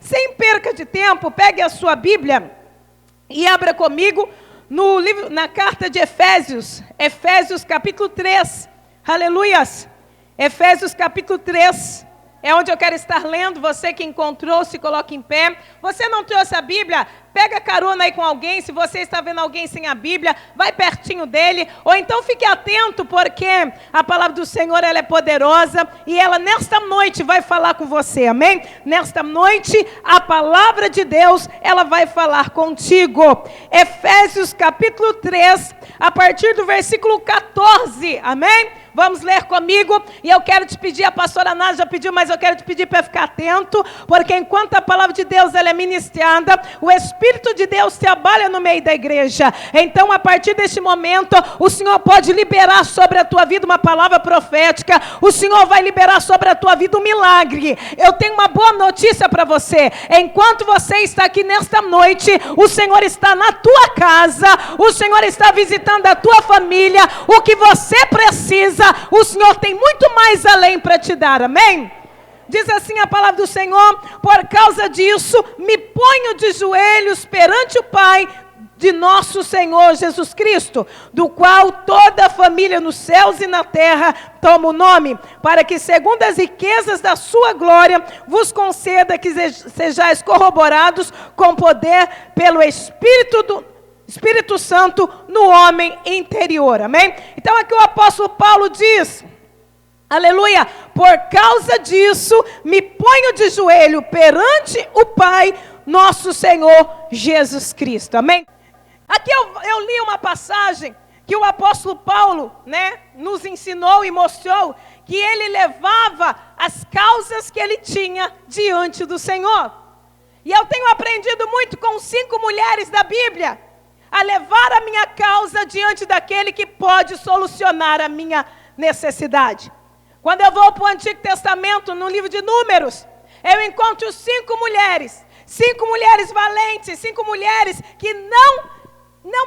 Sem perca de tempo, pegue a sua Bíblia e abra comigo no livro, na carta de Efésios, Efésios capítulo 3, aleluias, Efésios capítulo 3, é onde eu quero estar lendo. Você que encontrou, se coloque em pé. Você não trouxe a Bíblia? Pega carona aí com alguém. Se você está vendo alguém sem a Bíblia, vai pertinho dele. Ou então fique atento, porque a palavra do Senhor, ela é poderosa. E ela nesta noite vai falar com você, amém? Nesta noite, a palavra de Deus, ela vai falar contigo. Efésios capítulo 3, a partir do versículo 14, amém? Vamos ler comigo, e eu quero te pedir, a pastora Nádia já pediu, mas eu quero te pedir para ficar atento, porque enquanto a palavra de Deus ela é ministrada, o Espírito de Deus trabalha no meio da igreja. Então, a partir deste momento, o Senhor pode liberar sobre a tua vida uma palavra profética, o Senhor vai liberar sobre a tua vida um milagre. Eu tenho uma boa notícia para você: enquanto você está aqui nesta noite, o Senhor está na tua casa, o Senhor está visitando a tua família. O que você precisa, o Senhor tem muito mais além para te dar, amém? Diz assim a palavra do Senhor: por causa disso, me ponho de joelhos perante o Pai de nosso Senhor Jesus Cristo, do qual toda a família nos céus e na terra toma o nome, para que segundo as riquezas da sua glória, vos conceda que sejais corroborados com poder pelo Espírito Santo no homem interior, amém? Então aqui o apóstolo Paulo diz, aleluia, por causa disso me ponho de joelho perante o Pai, nosso Senhor Jesus Cristo, amém? Aqui eu li uma passagem que o apóstolo Paulo, nos ensinou e mostrou que ele levava as causas que ele tinha diante do Senhor. E eu tenho aprendido muito com 5 mulheres da Bíblia, a levar a minha causa diante daquele que pode solucionar a minha necessidade. Quando eu vou para o Antigo Testamento, no livro de Números, eu encontro 5 mulheres valentes, 5 mulheres que não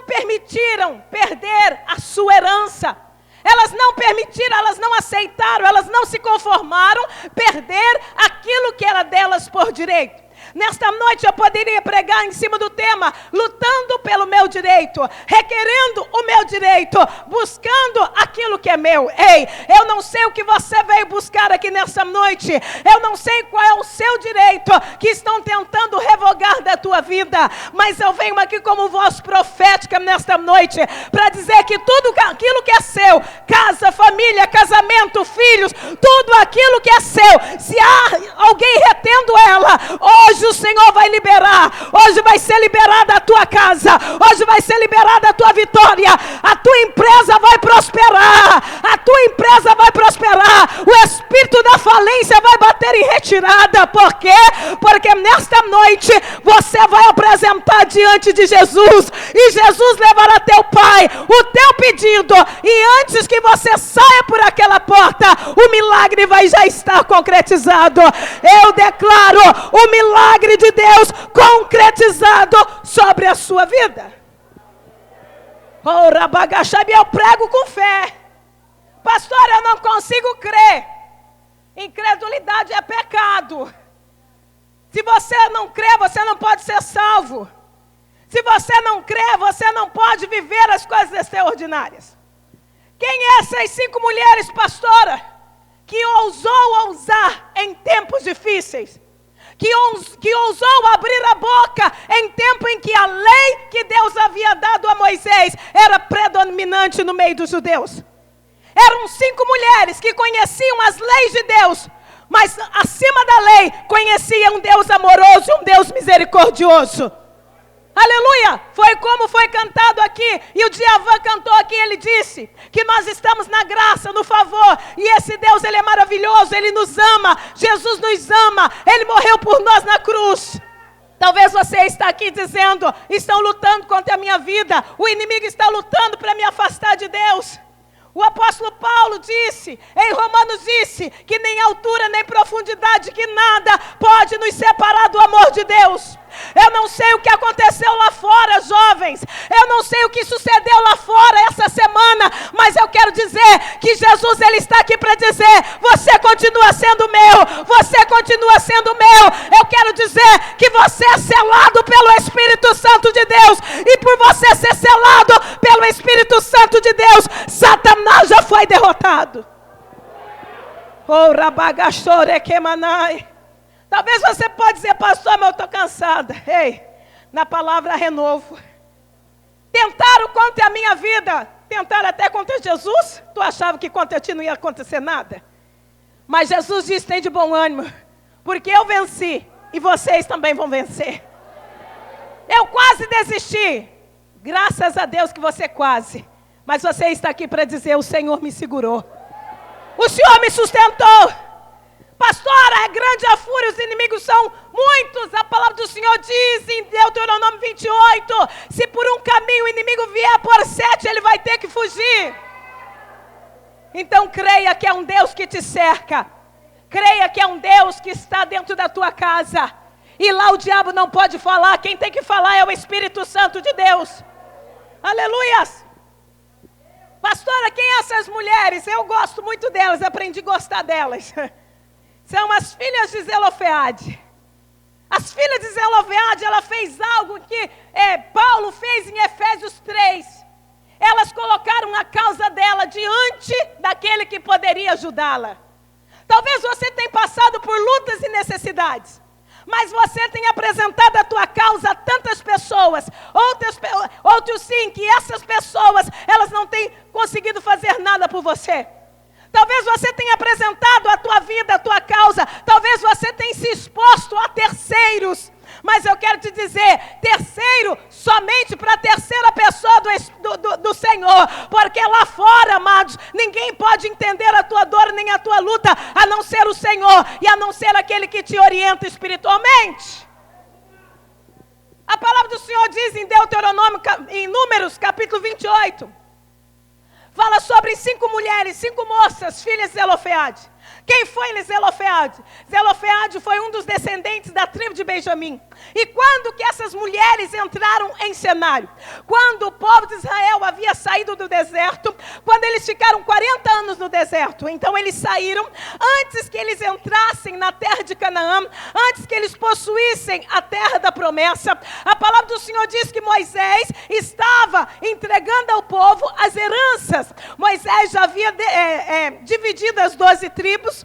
permitiram perder a sua herança. Elas não permitiram, elas não aceitaram, elas não se conformaram perder aquilo que era delas por direito. Nesta noite eu poderia pregar em cima do tema, lutando pelo meu direito, requerendo o meu direito, buscando aquilo que é meu. Ei, eu não sei o que você veio buscar aqui nessa noite, eu não sei qual é o seu direito que estão tentando revogar da tua vida, mas eu venho aqui como voz profética nesta noite, para dizer que tudo aquilo que é seu, casa, família, casamento, filhos, tudo aquilo que é seu, se há alguém retendo ela, hoje o Senhor vai liberar. Hoje vai ser liberada a tua casa. Hoje vai ser liberada a tua vitória. A tua empresa vai prosperar. A tua empresa vai prosperar. O espírito da falência vai bater em retirada. Por quê? Porque nesta noite você vai apresentar diante de Jesus. E Jesus levará teu Pai o teu pedido. E antes que você saia por aquela porta, o milagre vai já estar concretizado. Eu declaro o milagre de Deus concretizado sobre a sua vida. Eu prego com fé. Pastor, eu não consigo crer. Incredulidade é pecado. Se você não crê, você não pode ser salvo. Se você não crê, você não pode viver as coisas extraordinárias. Quem é essas 5 mulheres, pastora, que ousou ousar em tempos difíceis? Que ousou abrir a boca em tempo em que a lei que Deus havia dado a Moisés era predominante no meio dos judeus. Eram 5 mulheres que conheciam as leis de Deus, mas acima da lei conheciam um Deus amoroso, um Deus misericordioso. Aleluia! Foi como foi cantado aqui, e o Djavan cantou aqui, ele disse que nós estamos na graça, no favor, e esse Deus, ele é maravilhoso, ele nos ama, Jesus nos ama, ele morreu por nós na cruz. Talvez você está aqui dizendo, estão lutando contra a minha vida, o inimigo está lutando para me afastar de Deus. O apóstolo Paulo disse, em Romanos disse, que nem altura nem profundidade, que nada pode nos separar do amor de Deus. Eu não sei o que aconteceu lá fora, jovens. Eu não sei o que sucedeu lá fora essa semana, mas eu quero dizer que Jesus ele está aqui para dizer: você continua sendo meu, você continua sendo meu. Eu quero dizer que você é selado pelo Espírito Santo de Deus, e por você ser selado pelo Espírito Santo de Deus, Satanás já foi derrotado. Oh, rabagachore kemanai. Talvez você pode dizer: pastor, mas eu estou cansada. Ei, na palavra renovo. Tentaram contra a minha vida, tentaram até contra Jesus. Tu achava que contra ti não ia acontecer nada? Mas Jesus disse: tem de bom ânimo, porque eu venci, e vocês também vão vencer. Eu quase desisti. Graças a Deus que você quase. Mas você está aqui para dizer: o Senhor me segurou. O Senhor me sustentou. Pastora, é grande a fúria, os inimigos são muitos. A palavra do Senhor diz em Deuteronômio 28, se por um caminho o inimigo vier por 7, ele vai ter que fugir. Então creia que é um Deus que te cerca. Creia que é um Deus que está dentro da tua casa. E lá o diabo não pode falar. Quem tem que falar é o Espírito Santo de Deus. Aleluias. Pastora, quem são essas mulheres? Eu gosto muito delas, aprendi a gostar delas. São as filhas de Zelofeade. As filhas de Zelofeade, ela fez algo que Paulo fez em Efésios 3. Elas colocaram a causa dela diante daquele que poderia ajudá-la. Talvez você tenha passado por lutas e necessidades, mas você tem apresentado a tua causa a tantas pessoas, outros sim, que essas pessoas, elas não têm conseguido fazer nada por você. Talvez você tenha apresentado a tua vida, a tua causa, talvez você tenha se exposto a terceiros, mas eu quero te dizer, terceiro somente para a terceira pessoa do Senhor, porque lá fora, amados, ninguém pode entender a tua dor nem a tua luta, a não ser o Senhor, e a não ser aquele que te orienta espiritualmente. A palavra do Senhor diz em Deuteronômio, em Números, capítulo 28, fala sobre 5 mulheres, 5 moças, filhas de Zelofeade. Quem foi Zelofeade? Zelofeade foi um dos descendentes da tribo de Benjamim. E quando que essas mulheres entraram em cenário? Quando o povo de Israel havia saído do deserto, quando eles ficaram 40 anos no deserto, então eles saíram, antes que eles entrassem na terra de Canaã, antes que eles possuíssem a terra da promessa, a palavra do Senhor diz que Moisés estava entregando ao povo as heranças. Moisés já havia dividido as 12 tribos.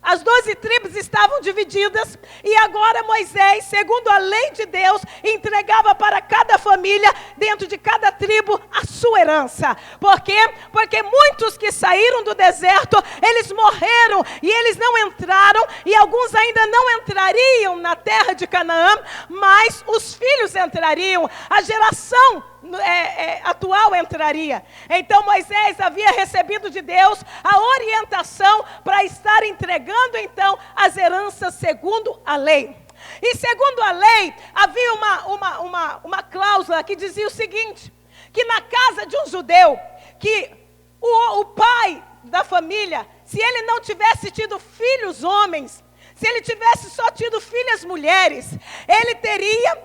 As 12 tribos estavam divididas e agora Moisés, segundo a lei de Deus, entregava para cada família, dentro de cada tribo, a sua herança. Por quê? Porque muitos que saíram do deserto, eles morreram e eles não entraram, e alguns ainda não entrariam na terra de Canaã, mas os filhos entrariam, a geração atual entraria. Então Moisés havia recebido de Deus a orientação para estar entregando então as heranças segundo a lei. E segundo a lei havia uma cláusula que dizia o seguinte, que na casa de um judeu, que o pai da família, se ele não tivesse tido filhos homens, se ele tivesse só tido filhas mulheres, ele teria,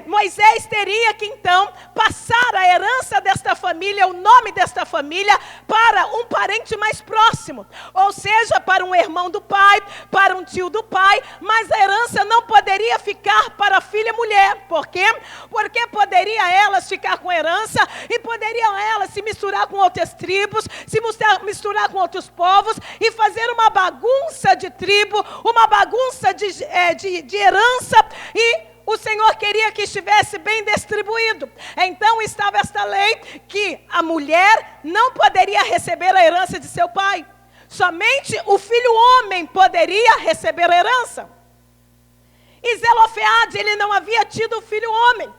Moisés teria que então passar a herança desta família, o nome desta família, para um parente mais próximo. Ou seja, para um irmão do pai, para um tio do pai, mas a herança não poderia ficar para a filha mulher. Por quê? Porque poderia elas ficar com herança e poderiam elas se misturar com outras tribos, se misturar com outros povos e fazer uma bagunça de tribo, uma bagunça de herança, e o Senhor queria que estivesse bem distribuído. Então estava esta lei que a mulher não poderia receber a herança de seu pai. Somente o filho homem poderia receber a herança. E Zelofeade, ele não havia tido filho homem.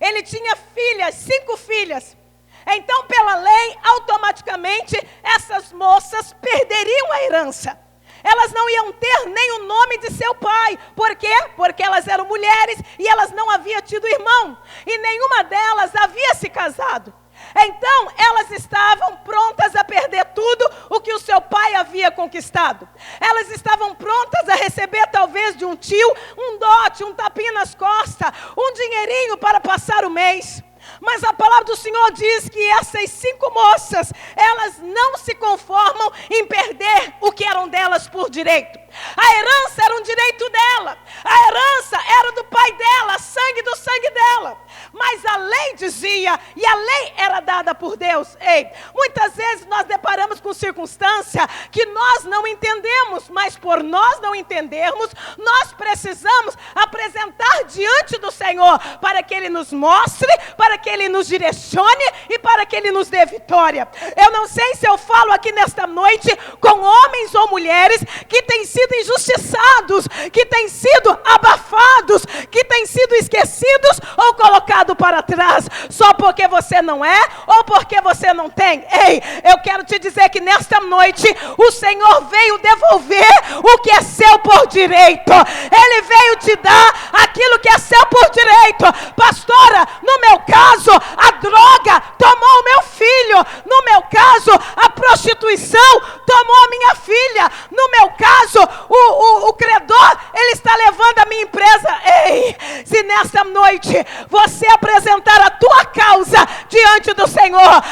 Ele tinha filhas, 5 filhas. Então, pela lei, automaticamente, essas moças perderiam a herança. Elas não iam ter nem o nome de seu pai. Por quê? Porque elas eram mulheres e elas não haviam tido irmão. E nenhuma delas havia se casado. Então, elas estavam prontas a perder tudo o que o seu pai havia conquistado. Elas estavam prontas a receber, talvez, de um tio, um dote, um tapinha nas costas, um dinheirinho para passar o mês. Mas a palavra do Senhor diz que essas 5 moças, elas não se conformam em perder o que eram delas por direito. A herança era um direito dela. A herança era do pai dela, sangue do sangue dela. Mas a lei dizia, e a lei era dada por Deus. Ei, muitas vezes nós deparamos com circunstância que nós não entendemos, mas por nós não entendermos, nós precisamos apresentar diante do Senhor, para que Ele nos mostre, para que Ele nos direcione e para que Ele nos dê vitória. Eu não sei se eu falo aqui nesta noite com homens ou mulheres que têm sido injustiçados, que têm sido abafados, que têm sido esquecidos ou colocados para trás, só porque você não é ou porque você não tem. Ei, eu quero te dizer que nesta noite o Senhor veio devolver o que é seu por direito. Ele veio te dar aquilo que é seu por direito. Pastora, no meu caso, a droga tomou o meu filho. No meu caso, a prostituição tomou a minha filha. No meu caso, o credor, ele está levando a minha empresa. Ei, se nesta noite você apresentar a tua causa diante do Senhor,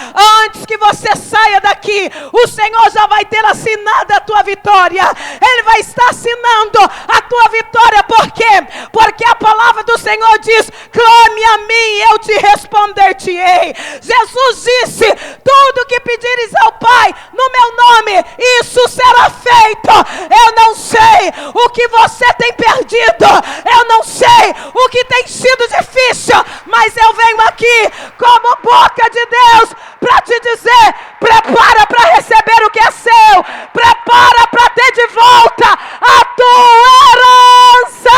antes que você saia daqui, o Senhor já vai ter assinado a tua vitória. Ele vai estar assinando a tua vitória. Por quê? Porque a palavra do Senhor diz: clame a mim e eu te responder-te-ei. Jesus disse: tudo que pedires ao Pai no meu nome, isso será feito. Eu não sei o que você tem perdido, eu não sei o que tem sido difícil, mas eu venho aqui como boca de Deus para te dizer: prepara para receber o que é seu, prepara para ter de volta a tua herança.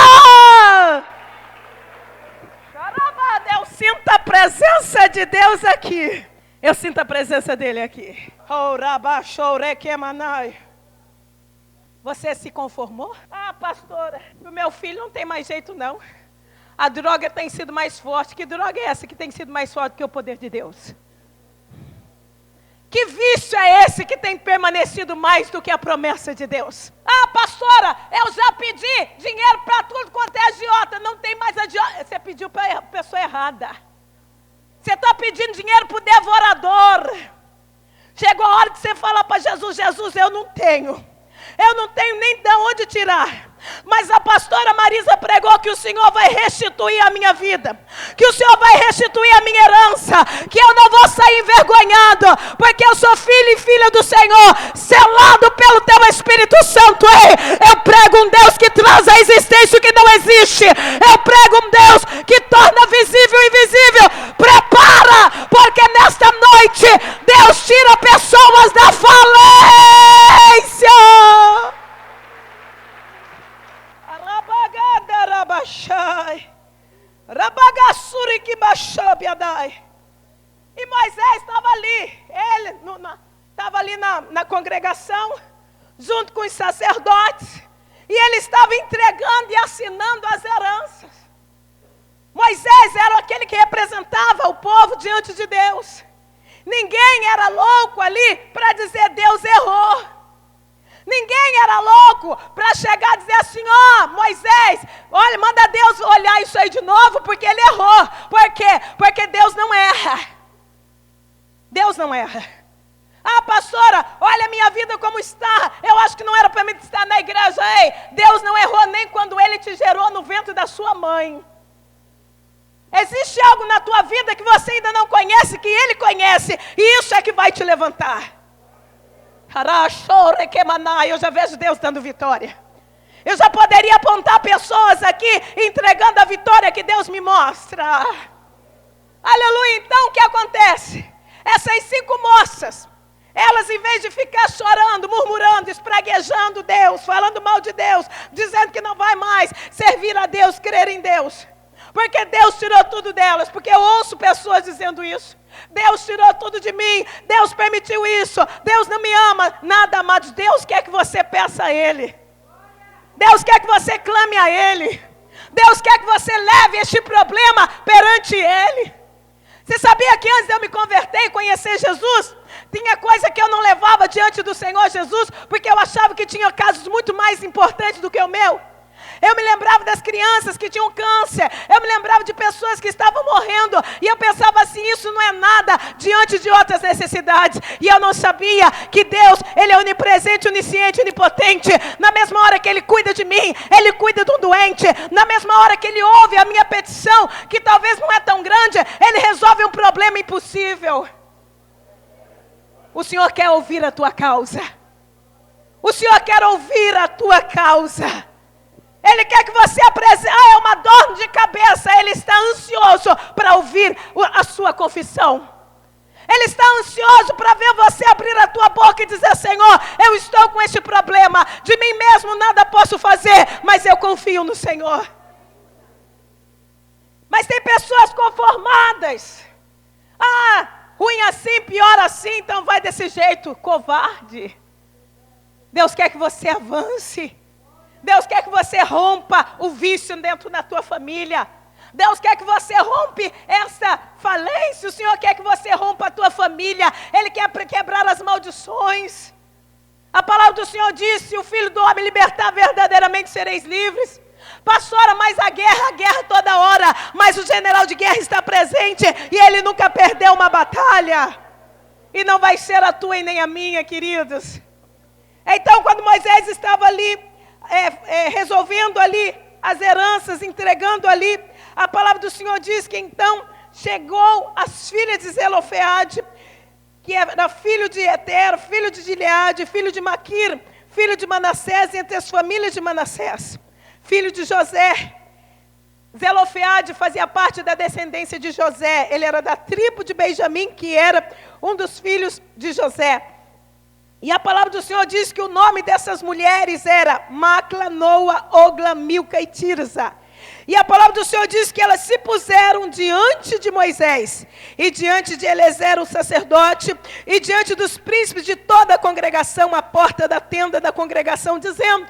Eu sinto a presença de Deus aqui. Eu sinto a presença dele aqui. Você se conformou? Ah, pastora, o meu filho não tem mais jeito não. A droga tem sido mais forte. Que droga é essa que tem sido mais forte que o poder de Deus? Que vício é esse que tem permanecido mais do que a promessa de Deus? Ah, pastora, eu já pedi dinheiro para tudo quanto é agiota. Não tem mais agiota. Você pediu para a pessoa errada. Você está pedindo dinheiro para o devorador. Chegou a hora de você falar para Jesus: Jesus, eu não tenho nem de onde tirar. Mas a pastora Marisa pregou que o Senhor vai restituir a minha vida, que o Senhor vai restituir a minha herança, que eu não vou sair envergonhado, porque eu sou filho e filha do Senhor, selado pelo teu Espírito Santo. Ei, eu prego um Deus que traz à existência o que não existe. Eu prego um Deus que torna visível o invisível. Prepara, porque nesta noite Deus tira pessoas da falência. E Moisés estava ali, ele estava ali na congregação, junto com os sacerdotes, e ele estava entregando e assinando as heranças. Moisés era aquele que representava o povo diante de Deus. Ninguém era louco ali para dizer: Deus errou. Ninguém era louco para chegar e dizer assim: ó, Moisés, olha, manda Deus olhar isso aí de novo, porque ele errou. Por quê? Porque Deus não erra. Deus não erra. Ah, pastora, olha a minha vida como está. Eu acho que não era para mim estar na igreja. Ei, Deus não errou nem quando Ele te gerou no ventre da sua mãe. Existe algo na tua vida que você ainda não conhece, que Ele conhece, e isso é que vai te levantar. Eu já vejo Deus dando vitória. Eu já poderia apontar pessoas aqui entregando a vitória que Deus me mostra. Aleluia. Então o que acontece? Essas 5 moças, elas em vez de ficar chorando, murmurando, espraguejando Deus, falando mal de Deus, dizendo que não vai mais servir a Deus, crer em Deus, porque Deus tirou tudo delas, porque eu ouço pessoas dizendo isso. Deus tirou tudo de mim, Deus permitiu isso, Deus não me ama. Nada, amados, Deus quer que você peça a Ele. Deus quer que você clame a Ele. Deus quer que você leve este problema perante Ele. Você sabia que antes de eu me converter e conhecer Jesus, tinha coisa que eu não levava diante do Senhor Jesus, porque eu achava que tinha casos muito mais importantes do que o meu. Eu me lembrava das crianças que tinham câncer. Eu me lembrava de pessoas que estavam morrendo. E eu pensava assim, isso não é nada diante de outras necessidades. E eu não sabia que Deus, Ele é onipresente, onisciente, onipotente. Na mesma hora que Ele cuida de mim, Ele cuida do doente. Na mesma hora que Ele ouve a minha petição, que talvez não é tão grande, Ele resolve um problema impossível. O Senhor quer ouvir a tua causa. O Senhor quer ouvir a tua causa. Ele quer que você apresente. É uma dor de cabeça. Ele está ansioso para ouvir a sua confissão. Ele está ansioso para ver você abrir a tua boca e dizer: Senhor, eu estou com este problema. De mim mesmo nada posso fazer, mas eu confio no Senhor. Mas tem pessoas conformadas. Ruim assim, pior assim, então vai desse jeito. Covarde. Deus quer que você avance. Deus quer que você rompa o vício dentro da tua família. Deus quer que você rompe essa falência. O Senhor quer que você rompa a tua família. Ele quer quebrar as maldições. A palavra do Senhor diz: se o Filho do Homem libertar, verdadeiramente sereis livres. Pastora, mas a guerra toda hora. Mas o general de guerra está presente e ele nunca perdeu uma batalha. E não vai ser a tua e nem a minha, queridos. Então, quando Moisés estava ali, resolvendo ali as heranças, entregando ali, a palavra do Senhor diz que então chegou as filhas de Zelofeade, que era filho de Eter, filho de Gileade, filho de Maquir, filho de Manassés, entre as famílias de Manassés, filho de José. Zelofeade fazia parte da descendência de José. Ele era da tribo de Benjamim, que era um dos filhos de José. E a palavra do Senhor diz que o nome dessas mulheres era Macla, Noa, Ogla, Milca e Tirza. E a palavra do Senhor diz que elas se puseram diante de Moisés, e diante de Elezer, o sacerdote, e diante dos príncipes de toda a congregação, à porta da tenda da congregação, dizendo: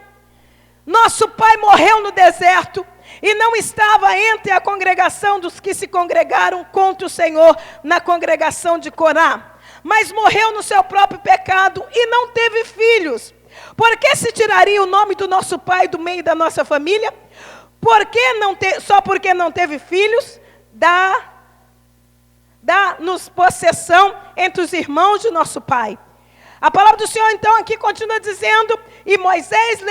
nosso pai morreu no deserto, e não estava entre a congregação dos que se congregaram contra o Senhor na congregação de Corá, mas morreu no seu próprio pecado e não teve filhos. Por que se tiraria o nome do nosso pai do meio da nossa família? Só porque não teve filhos, dá-nos possessão entre os irmãos de nosso pai. A palavra do Senhor então aqui continua dizendo: e Moisés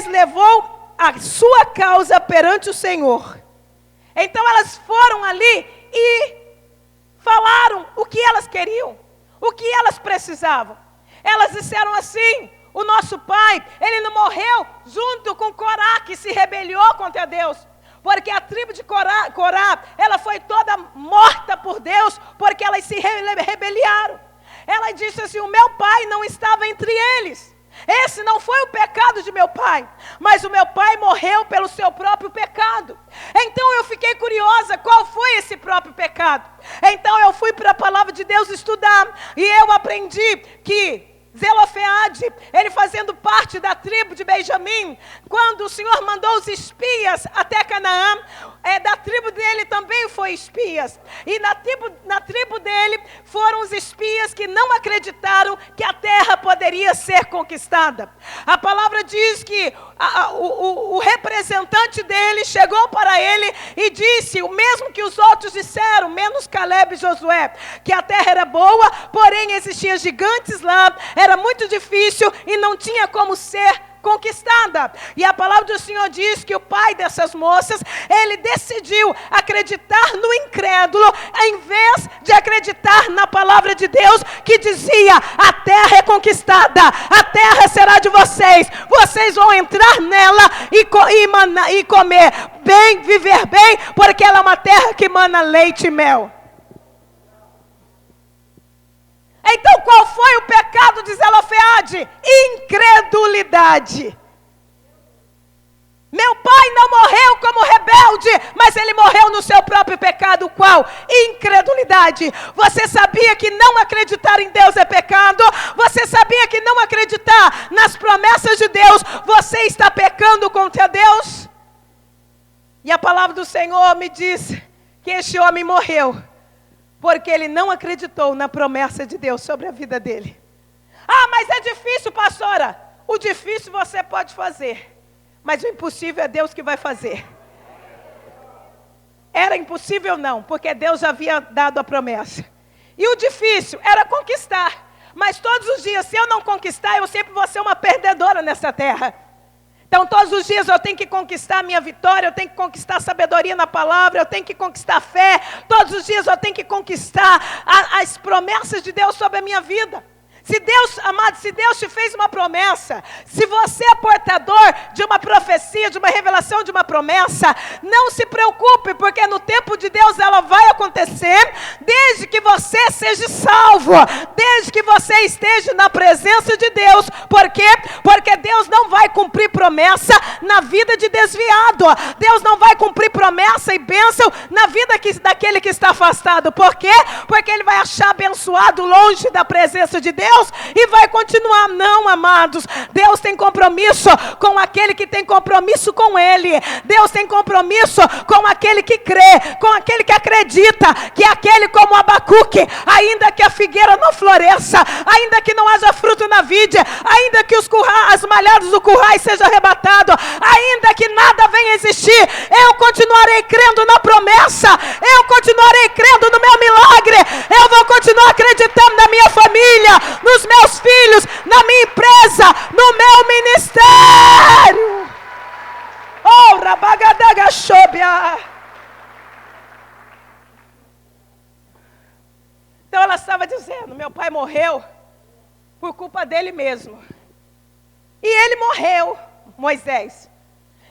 levou a sua causa perante o Senhor. Então elas foram ali e falaram o que elas queriam, o que elas precisavam. Elas disseram assim: o nosso pai, ele não morreu junto com Corá, que se rebeliou contra Deus. Porque a tribo de Corá, ela foi toda morta por Deus, porque elas se rebeliaram. Ela disse assim: o meu pai não estava entre eles. Esse não foi o pecado de meu pai, mas o meu pai morreu pelo seu próprio pecado. Então eu fiquei curiosa, qual foi esse próprio pecado? Então eu fui para a palavra de Deus estudar, e eu aprendi que Zelofeade, ele fazendo parte da tribo de Benjamim, quando o Senhor mandou os espias até Canaã, da tribo dele também foi espias. E na tribo dele foram os espias que não acreditaram que a terra poderia ser conquistada. A palavra diz que o representante dele chegou para ele e disse, o mesmo que os outros disseram, menos Caleb e Josué, que a terra era boa, porém existiam gigantes lá, era muito difícil e não tinha como ser conquistada. E a palavra do Senhor diz que o pai dessas moças, ele decidiu acreditar no incrédulo, em vez de acreditar na palavra de Deus, que dizia: a terra é conquistada, a terra será de vocês, vocês vão entrar nela e comer bem, viver bem, porque ela é uma terra que mana leite e mel. Então qual foi o pecado de Zelofeade? Incredulidade. Meu pai não morreu como rebelde, mas ele morreu no seu próprio pecado. Qual? Incredulidade. Você sabia que não acreditar em Deus é pecado? Você sabia que não acreditar nas promessas de Deus, você está pecando contra Deus? E a palavra do Senhor me diz que este homem morreu porque ele não acreditou na promessa de Deus sobre a vida dele. Ah, mas é difícil, pastora. O difícil você pode fazer. Mas o impossível é Deus que vai fazer. Era impossível não, porque Deus já havia dado a promessa. E o difícil era conquistar. Mas todos os dias, se eu não conquistar, eu sempre vou ser uma perdedora nessa terra. Então todos os dias eu tenho que conquistar a minha vitória, eu tenho que conquistar a sabedoria na palavra, eu tenho que conquistar a fé. Todos os dias eu tenho que conquistar as promessas de Deus sobre a minha vida. Se Deus, amado, se Deus te fez uma promessa, se você é portador de uma profecia, de uma revelação de uma promessa, não se preocupe, porque no tempo de Deus ela vai acontecer, desde que você seja salvo, desde que você esteja na presença de Deus. Por quê? Porque Deus não vai cumprir promessa na vida de desviado. Deus não vai cumprir promessa e bênção na vida daquele que está afastado. Por quê? Porque ele vai achar abençoado longe da presença de Deus e vai continuar. Não, amados, Deus tem compromisso com aquele que tem compromisso com Ele. Deus tem compromisso com aquele que crê, com aquele que acredita, que é aquele como Abacuque, ainda que a figueira não floresça, ainda que não haja fruto na vide, ainda que as malhadas do currais sejam arrebatados, ainda que nada venha existir, eu continuarei crendo na promessa, eu continuarei crendo no meu milagre, eu vou continuar acreditando na minha família, nos meus filhos, na minha empresa, no meu ministério. Oh, Rabagadagashobia. Então ela estava dizendo, meu pai morreu por culpa dele mesmo. E ele morreu, Moisés.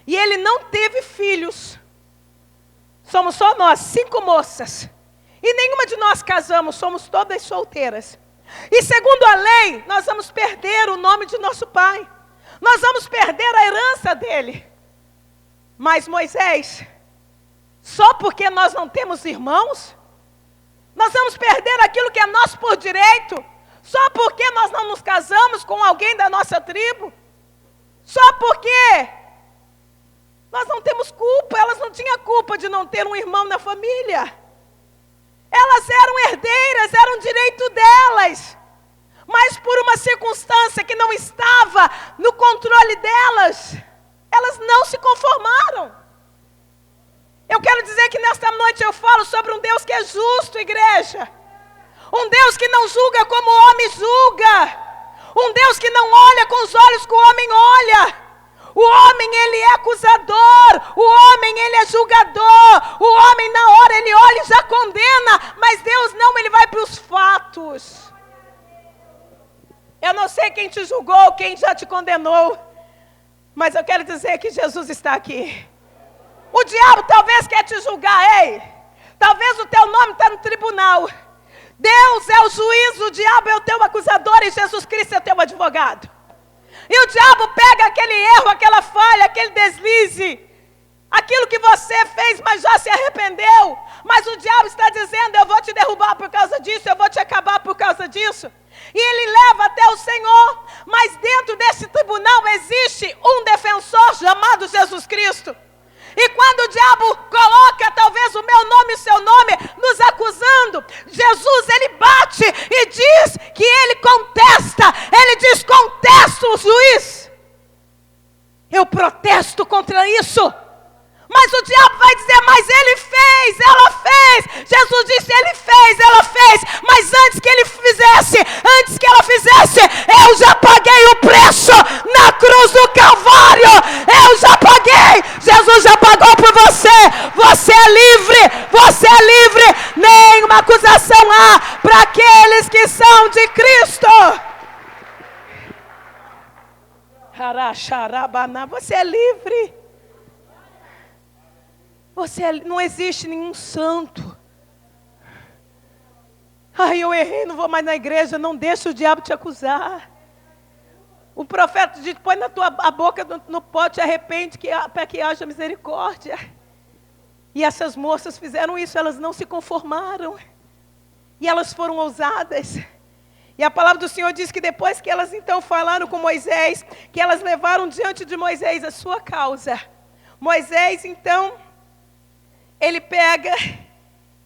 E ele não teve filhos. Somos só nós, 5 moças. E nenhuma de nós casamos, somos todas solteiras. E segundo a lei, nós vamos perder o nome de nosso pai. Nós vamos perder a herança dele. Mas Moisés, só porque nós não temos irmãos, nós vamos perder aquilo que é nosso por direito, só porque nós não nos casamos com alguém da nossa tribo, só porque nós não temos culpa. Elas não tinham culpa de não ter um irmão na família. Elas eram herdeiras, era um direito delas. Mas por uma circunstância que não estava no controle delas, elas não se conformaram. Eu quero dizer que nesta noite eu falo sobre um Deus que é justo, igreja. Um Deus que não julga como o homem julga. Um Deus que não olha com os olhos que o homem olha. O homem, ele é acusador, o homem, ele é julgador, o homem na hora ele olha e já condena, mas Deus não, ele vai para os fatos. Eu não sei quem te julgou, quem já te condenou, mas eu quero dizer que Jesus está aqui. O diabo talvez quer te julgar, ei, talvez o teu nome está no tribunal. Deus é o juiz, o diabo é o teu acusador e Jesus Cristo é teu advogado. E o diabo pega aquele erro, aquela falha, aquele deslize, aquilo que você fez, mas já se arrependeu. Mas o diabo está dizendo, eu vou te derrubar por causa disso, eu vou te acabar por causa disso. E ele leva até o Senhor, mas dentro desse tribunal existe um defensor chamado Jesus Cristo. E quando o diabo coloca talvez o meu nome e o seu nome nos acusando, Jesus ele bate e diz que ele contesta, ele diz contesta o juiz. Eu protesto contra isso. Mas o diabo vai dizer, mas ele fez, ela fez. Jesus disse, ele fez, ela fez. Mas antes que ele fizesse, antes que ela fizesse, eu já paguei o preço na cruz do Calvário. Eu já paguei. Jesus já pagou por você. Você é livre, você é livre. Nenhuma acusação há para aqueles que são de Cristo. Você é livre. Não existe nenhum santo. Ai, eu errei, não vou mais na igreja. Não deixa o diabo te acusar. O profeta diz, põe a boca no pote, arrepende para que haja misericórdia. E essas moças fizeram isso, elas não se conformaram. E elas foram ousadas. E a palavra do Senhor diz que depois que elas então falaram com Moisés, que elas levaram diante de Moisés a sua causa. Moisés então, ele pega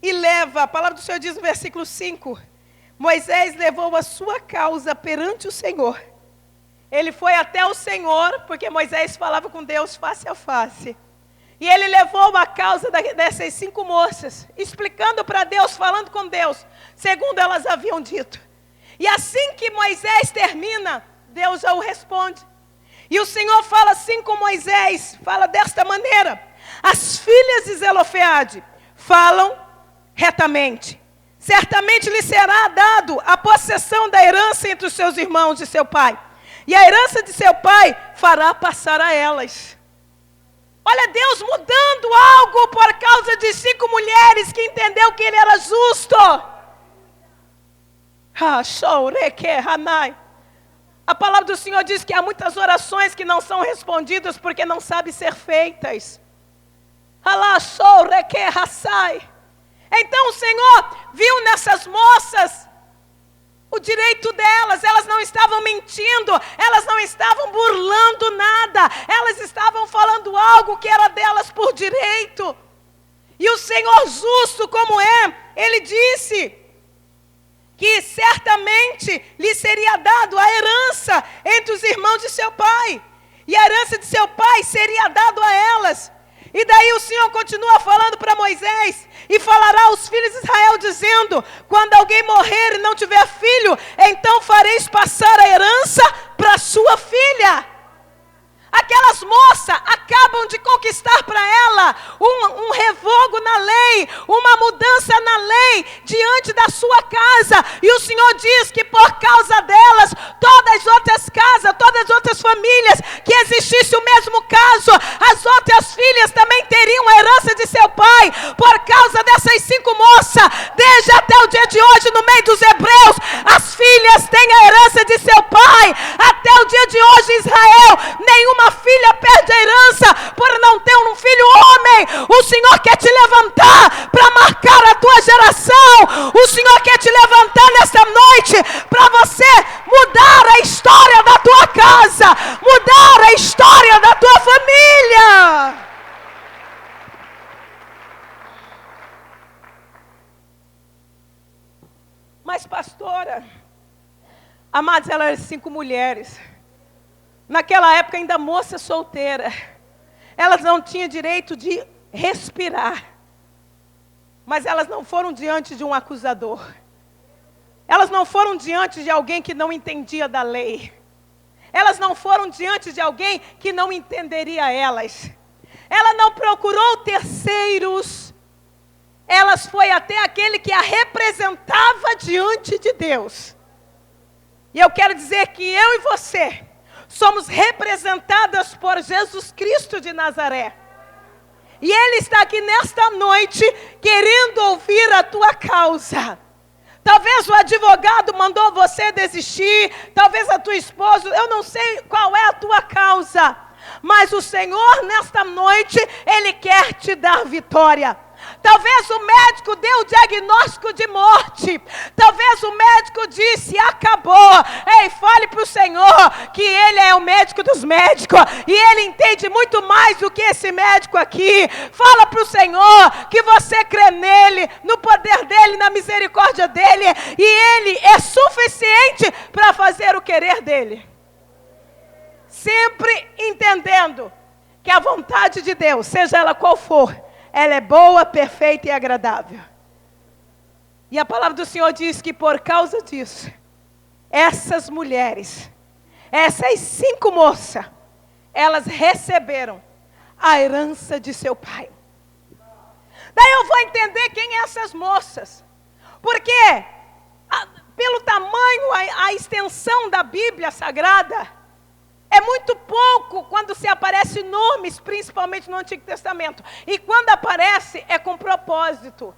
e leva, a palavra do Senhor diz no versículo 5, Moisés levou a sua causa perante o Senhor. ele foi até o Senhor, porque Moisés falava com Deus face a face. E ele levou a causa dessas 5 moças, explicando para Deus, falando com Deus, segundo elas haviam dito. E assim que Moisés termina, Deus já o responde. E o Senhor fala assim com Moisés, fala desta maneira: as filhas de Zelofeade falam retamente. Certamente lhe será dado a possessão da herança entre os seus irmãos de seu pai. E a herança de seu pai fará passar a elas. Olha, Deus mudando algo por causa de 5 mulheres que entendeu que ele era justo. A palavra do Senhor diz que há muitas orações que não são respondidas porque não sabem ser feitas. Então o Senhor viu nessas moças o direito delas. Elas não estavam mentindo, elas não estavam burlando nada, elas estavam falando algo que era delas por direito. E o Senhor justo como é, Ele disse que certamente lhe seria dado a herança entre os irmãos de seu pai, e a herança de seu pai seria dado a elas. E daí o Senhor continua falando para Moisés, e falará aos filhos de Israel, dizendo: quando alguém morrer e não tiver filho, então fareis passar a herança para sua filha. Aquelas moças acabam de conquistar para ela um revogo na lei, uma mudança na lei diante da sua casa. E o Senhor diz que por causa delas, todas as outras casas, todas as outras famílias, que existisse o mesmo caso, as outras filhas também teriam a herança de seu pai. Por causa dessas 5 moças, desde até o dia de hoje, no meio dos hebreus, as filhas têm a herança de seu pai. Até o dia de hoje, em Israel, nenhuma filha perde a herança por não ter um filho homem. O Senhor quer te levantar para marcar a tua geração. O Senhor quer te levantar nesta noite para você mudar a história da tua casa, mudar a história da tua família. Mas pastora, amados, elas eram 5 mulheres. Naquela época ainda moça solteira. Elas não tinham direito de respirar. Mas elas não foram diante de um acusador. Elas não foram diante de alguém que não entendia da lei. Elas não foram diante de alguém que não entenderia elas. Ela não procurou terceiros. Elas foi até aquele que a representava diante de Deus. E eu quero dizer que eu e você somos representadas por Jesus Cristo de Nazaré. E Ele está aqui nesta noite querendo ouvir a tua causa. Talvez o advogado mandou você desistir, talvez a tua esposa, eu não sei qual é a tua causa. Mas o Senhor nesta noite, Ele quer te dar vitória. Talvez o médico deu o diagnóstico de morte. Talvez o médico disse: acabou. Ei, fale para o Senhor que Ele é o médico dos médicos. E Ele entende muito mais do que esse médico aqui. Fala para o Senhor que você crê nele, no poder dele, na misericórdia dele. E Ele é suficiente para fazer o querer dele. Sempre entendendo que a vontade de Deus, seja ela qual for, ela é boa, perfeita e agradável. E a palavra do Senhor diz que por causa disso, essas mulheres, essas 5 moças, elas receberam a herança de seu pai. Daí eu vou entender quem é essas moças. Porque, pelo tamanho, a extensão da Bíblia Sagrada, é muito pouco quando se aparece nomes, principalmente no Antigo Testamento. E quando aparece, é com propósito.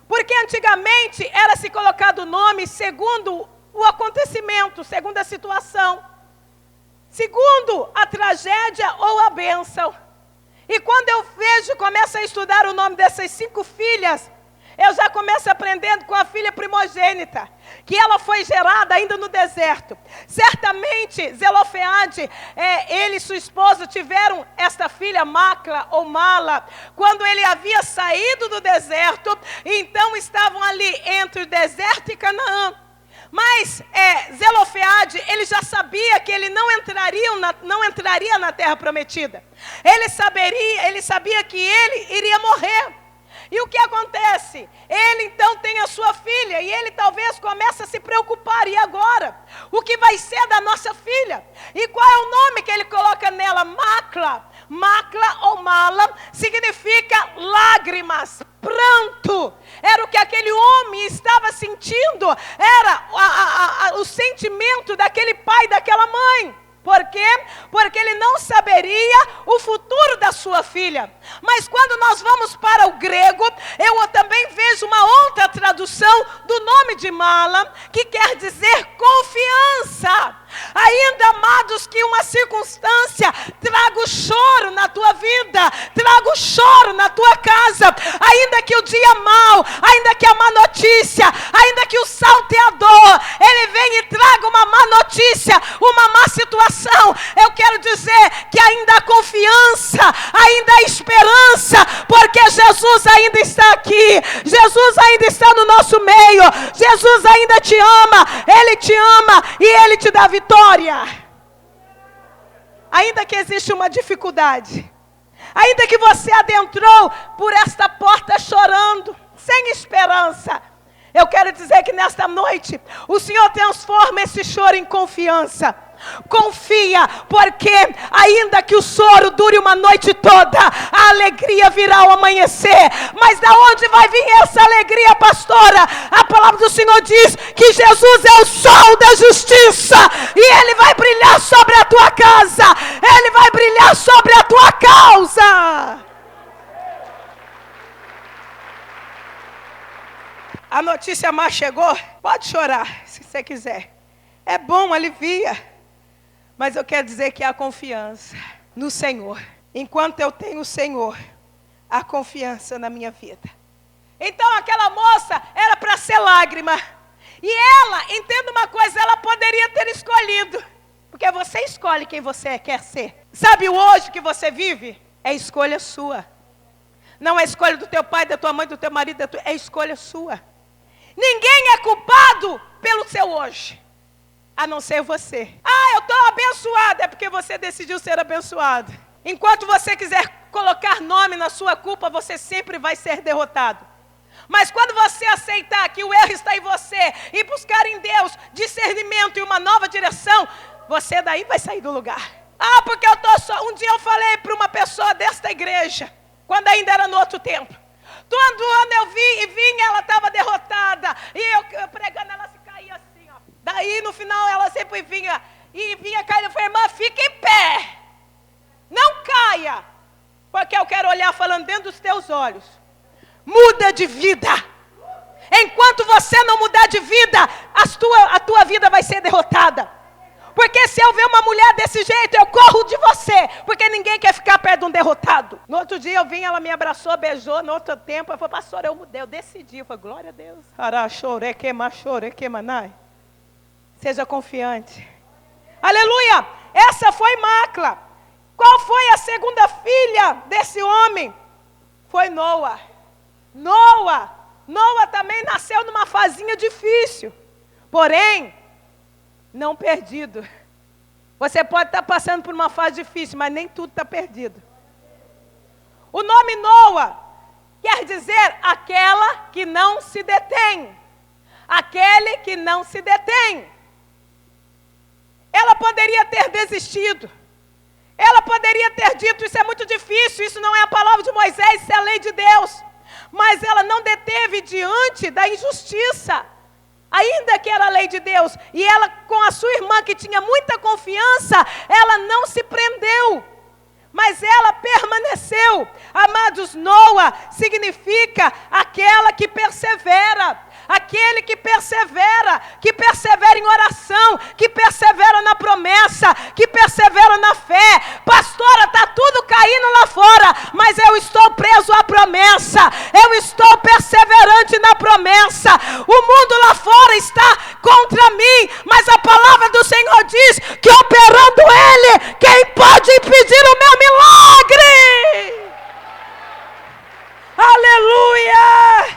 Porque antigamente era se colocado o nome segundo o acontecimento, segundo a situação. Segundo a tragédia ou a bênção. E quando eu começo a estudar o nome dessas 5 filhas, eu já começo aprendendo com a filha primogênita, que ela foi gerada ainda no deserto. Certamente, Zelofeade, ele e sua esposa tiveram esta filha, Macla ou Mala, quando ele havia saído do deserto, então estavam ali entre o deserto e Canaã. Mas Zelofeade, ele já sabia que ele não entraria na terra prometida. Ele sabia que ele iria morrer. E o que acontece? Ele então tem a sua filha e ele talvez comece a se preocupar. E agora? O que vai ser da nossa filha? E qual é o nome que ele coloca nela? Macla. Macla ou mala significa lágrimas, pranto. Era o que aquele homem estava sentindo. Era o sentimento daquele pai, daquela mãe. Por quê? Porque ele não saberia o futuro da sua filha. Mas quando nós vamos para o grego, eu também vejo uma outra tradução do nome de mala, que quer dizer confiança. Ainda, amados, que uma circunstância traga o choro na tua vida, traga o choro na tua casa, ainda que o dia mau, ainda que a má notícia, ainda que o salteador, ele venha e traga uma má notícia, uma má situação, eu quero dizer que ainda há confiança, ainda há esperança, porque Jesus ainda está aqui, Jesus ainda está no nosso meio, Jesus ainda te ama e Ele te dá vitória. Ainda que existe uma dificuldade, ainda que você adentrou por esta porta chorando, sem esperança, eu quero dizer que nesta noite o Senhor transforma esse choro em confiança. Confia, porque ainda que o choro dure uma noite toda, a alegria virá ao amanhecer. Mas da onde vai vir essa alegria, pastora? A palavra do Senhor diz que Jesus é o sol da justiça, e Ele vai brilhar sobre a tua casa, Ele vai brilhar sobre a tua causa. A notícia má chegou, pode chorar se você quiser, é bom, alivia. Mas eu quero dizer que há confiança no Senhor. Enquanto eu tenho o Senhor, há confiança na minha vida. Então aquela moça era para ser lágrima. E ela, entenda uma coisa, ela poderia ter escolhido. Porque você escolhe quem você quer ser. Sabe o hoje que você vive? É escolha sua. Não é escolha do teu pai, da tua mãe, do teu marido, é escolha sua. Ninguém é culpado pelo seu hoje, a não ser você. Eu estou abençoado, é porque você decidiu ser abençoado. Enquanto você quiser colocar nome na sua culpa, você sempre vai ser derrotado. Mas quando você aceitar que o erro está em você e buscar em Deus discernimento e uma nova direção, você daí vai sair do lugar. Porque eu estou só... Um dia eu falei para uma pessoa desta igreja, quando ainda era no outro templo. Todo ano eu vinha, ela estava derrotada. E eu pregando, ela se caía assim, ó. Daí no final ela sempre vinha cair. Eu falei, irmã, fica em pé. Não caia. Porque eu quero olhar falando dentro dos teus olhos. Muda de vida. Enquanto você não mudar de vida, a tua vida vai ser derrotada. Porque se eu ver uma mulher desse jeito, eu corro de você. Porque ninguém quer ficar perto de um derrotado. No outro dia eu vim, ela me abraçou, beijou. No outro tempo, eu falei, pastor, eu mudei, eu decidi. Eu falei, glória a Deus. Seja confiante. Aleluia. Essa foi Macla. Qual foi a segunda filha desse homem? Foi Noa. Noa também nasceu numa fazinha difícil. Porém, não perdido. Você pode estar passando por uma fase difícil, mas nem tudo está perdido. O nome Noa quer dizer aquela que não se detém. Aquele que não se detém. Ela poderia ter desistido. Ela poderia ter dito, isso é muito difícil, isso não é a palavra de Moisés, isso é a lei de Deus. Mas ela não deteve diante da injustiça. Ainda que era a lei de Deus, e ela com a sua irmã que tinha muita confiança, ela não se prendeu, mas ela permaneceu. Amados, Noa significa aquela que persevera, aquele que persevera em oração, que persevera na promessa, que persevera na fé. Pastora, está tudo caindo lá fora, mas eu estou preso à promessa, eu estou perseverante na promessa. O mundo lá fora está contra mim, mas a palavra do Senhor diz que operando Ele, quem pode impedir o meu milagre? Aleluia!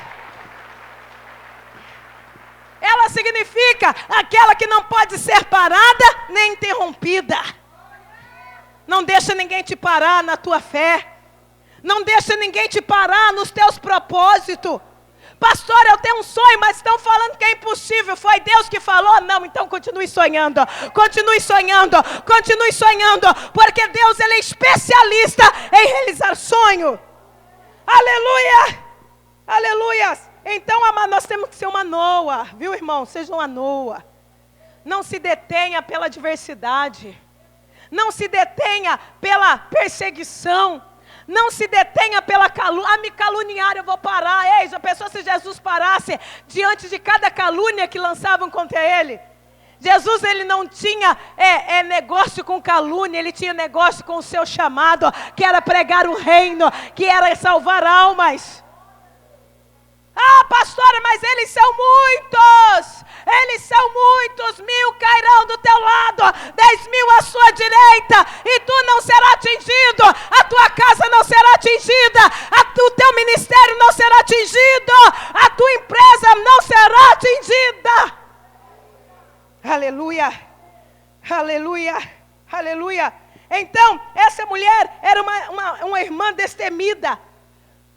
Ela significa significa aquela que não pode ser parada nem interrompida. Não deixa ninguém te parar na tua fé. Não deixa ninguém te parar nos teus propósitos. Pastor, eu tenho um sonho, mas estão falando que é impossível. Foi Deus que falou? Não, então continue sonhando. Continue sonhando. Continue sonhando. Porque Deus, Ele é especialista em realizar sonho. Aleluia! Aleluia! Então, nós temos que ser uma Noa. Viu, irmão? Seja uma Noa. Não se detenha pela adversidade. Não se detenha pela perseguição. Não se detenha pela calúnia. Me caluniar, eu vou parar. Ei, já pensou se Jesus parasse diante de cada calúnia que lançavam contra ele? Jesus, ele não tinha negócio com calúnia, ele tinha negócio com o seu chamado, que era pregar o reino, que era salvar almas. Ah, pastora, mas eles são muitos. Eles são muitos. 1000 cairão do teu lado, 10.000 à sua direita, e tu não será atingido. A tua casa não será atingida. O teu ministério não será atingido. A tua empresa não será atingida. Aleluia. Aleluia. Aleluia. Então, essa mulher era uma irmã destemida.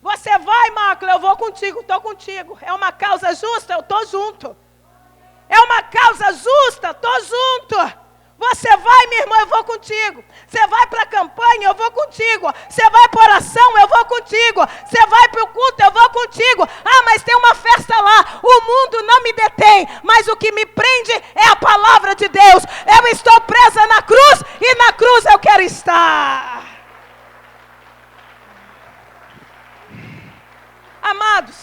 Você vai, Marco, eu vou contigo, estou contigo. É uma causa justa, eu estou junto. É uma causa justa, estou junto. Você vai, minha irmã, eu vou contigo. Você vai para a campanha, eu vou contigo. Você vai para a oração, eu vou contigo. Você vai para o culto, eu vou contigo. Ah, mas tem uma festa lá. O mundo não me detém, mas o que me prende é a palavra de Deus. Eu estou presa na cruz e na cruz eu quero estar. Amados,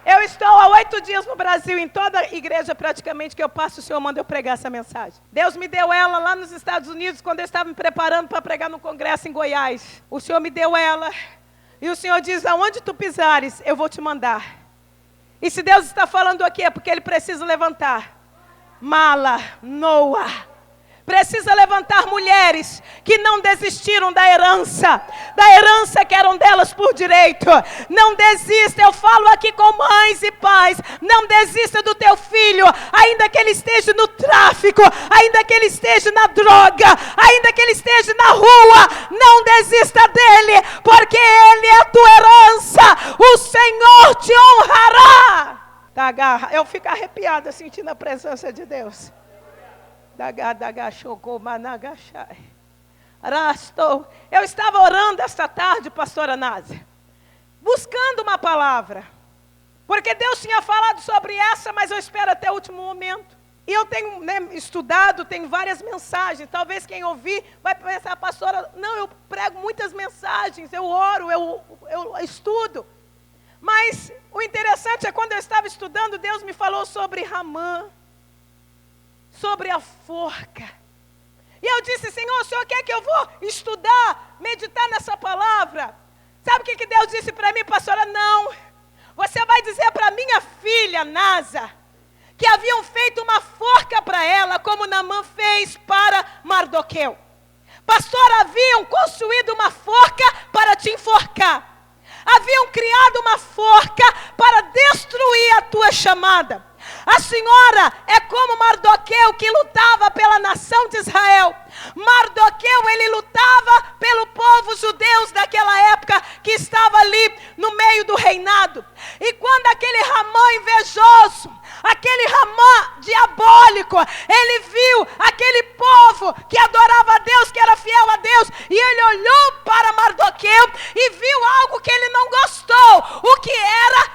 eu estou há 8 dias no Brasil, em toda a igreja praticamente que eu passo, o Senhor manda eu pregar essa mensagem. Deus me deu ela lá nos Estados Unidos, quando eu estava me preparando para pregar no congresso em Goiás. O Senhor me deu ela, e o Senhor diz, aonde tu pisares, eu vou te mandar. E se Deus está falando aqui, é porque Ele precisa levantar Mala, Noa. Precisa levantar mulheres que não desistiram da herança que eram delas por direito. Não desista, eu falo aqui com mães e pais, não desista do teu filho, ainda que ele esteja no tráfico, ainda que ele esteja na droga, ainda que ele esteja na rua, não desista dele, porque ele é a tua herança, o Senhor te honrará. Eu fico arrepiada sentindo a presença de Deus. Eu estava orando esta tarde, pastora Násia, buscando uma palavra, porque Deus tinha falado sobre essa, mas eu espero até o último momento. E eu tenho estudado, tenho várias mensagens. Talvez quem ouvir vai pensar, pastora, não, eu prego muitas mensagens, eu oro, eu estudo. Mas o interessante é quando eu estava estudando, Deus me falou sobre Ramã, sobre a forca. E eu disse, Senhor, o Senhor quer que eu vou estudar, meditar nessa palavra? Sabe o que Deus disse para mim, pastora? Não, você vai dizer para minha filha, Nasa, que haviam feito uma forca para ela, como Naamã fez para Mardoqueu. Pastor, haviam construído uma forca para te enforcar. Haviam criado uma forca para destruir a tua chamada. A senhora é como Mardoqueu, que lutava pela nação de Israel. Mardoqueu, ele lutava pelo povo judeu daquela época, que estava ali no meio do reinado. E quando aquele Ramã invejoso, aquele Ramã diabólico, ele viu aquele povo que adorava a Deus, que era fiel a Deus, e ele olhou para Mardoqueu e viu algo que ele não gostou. O que era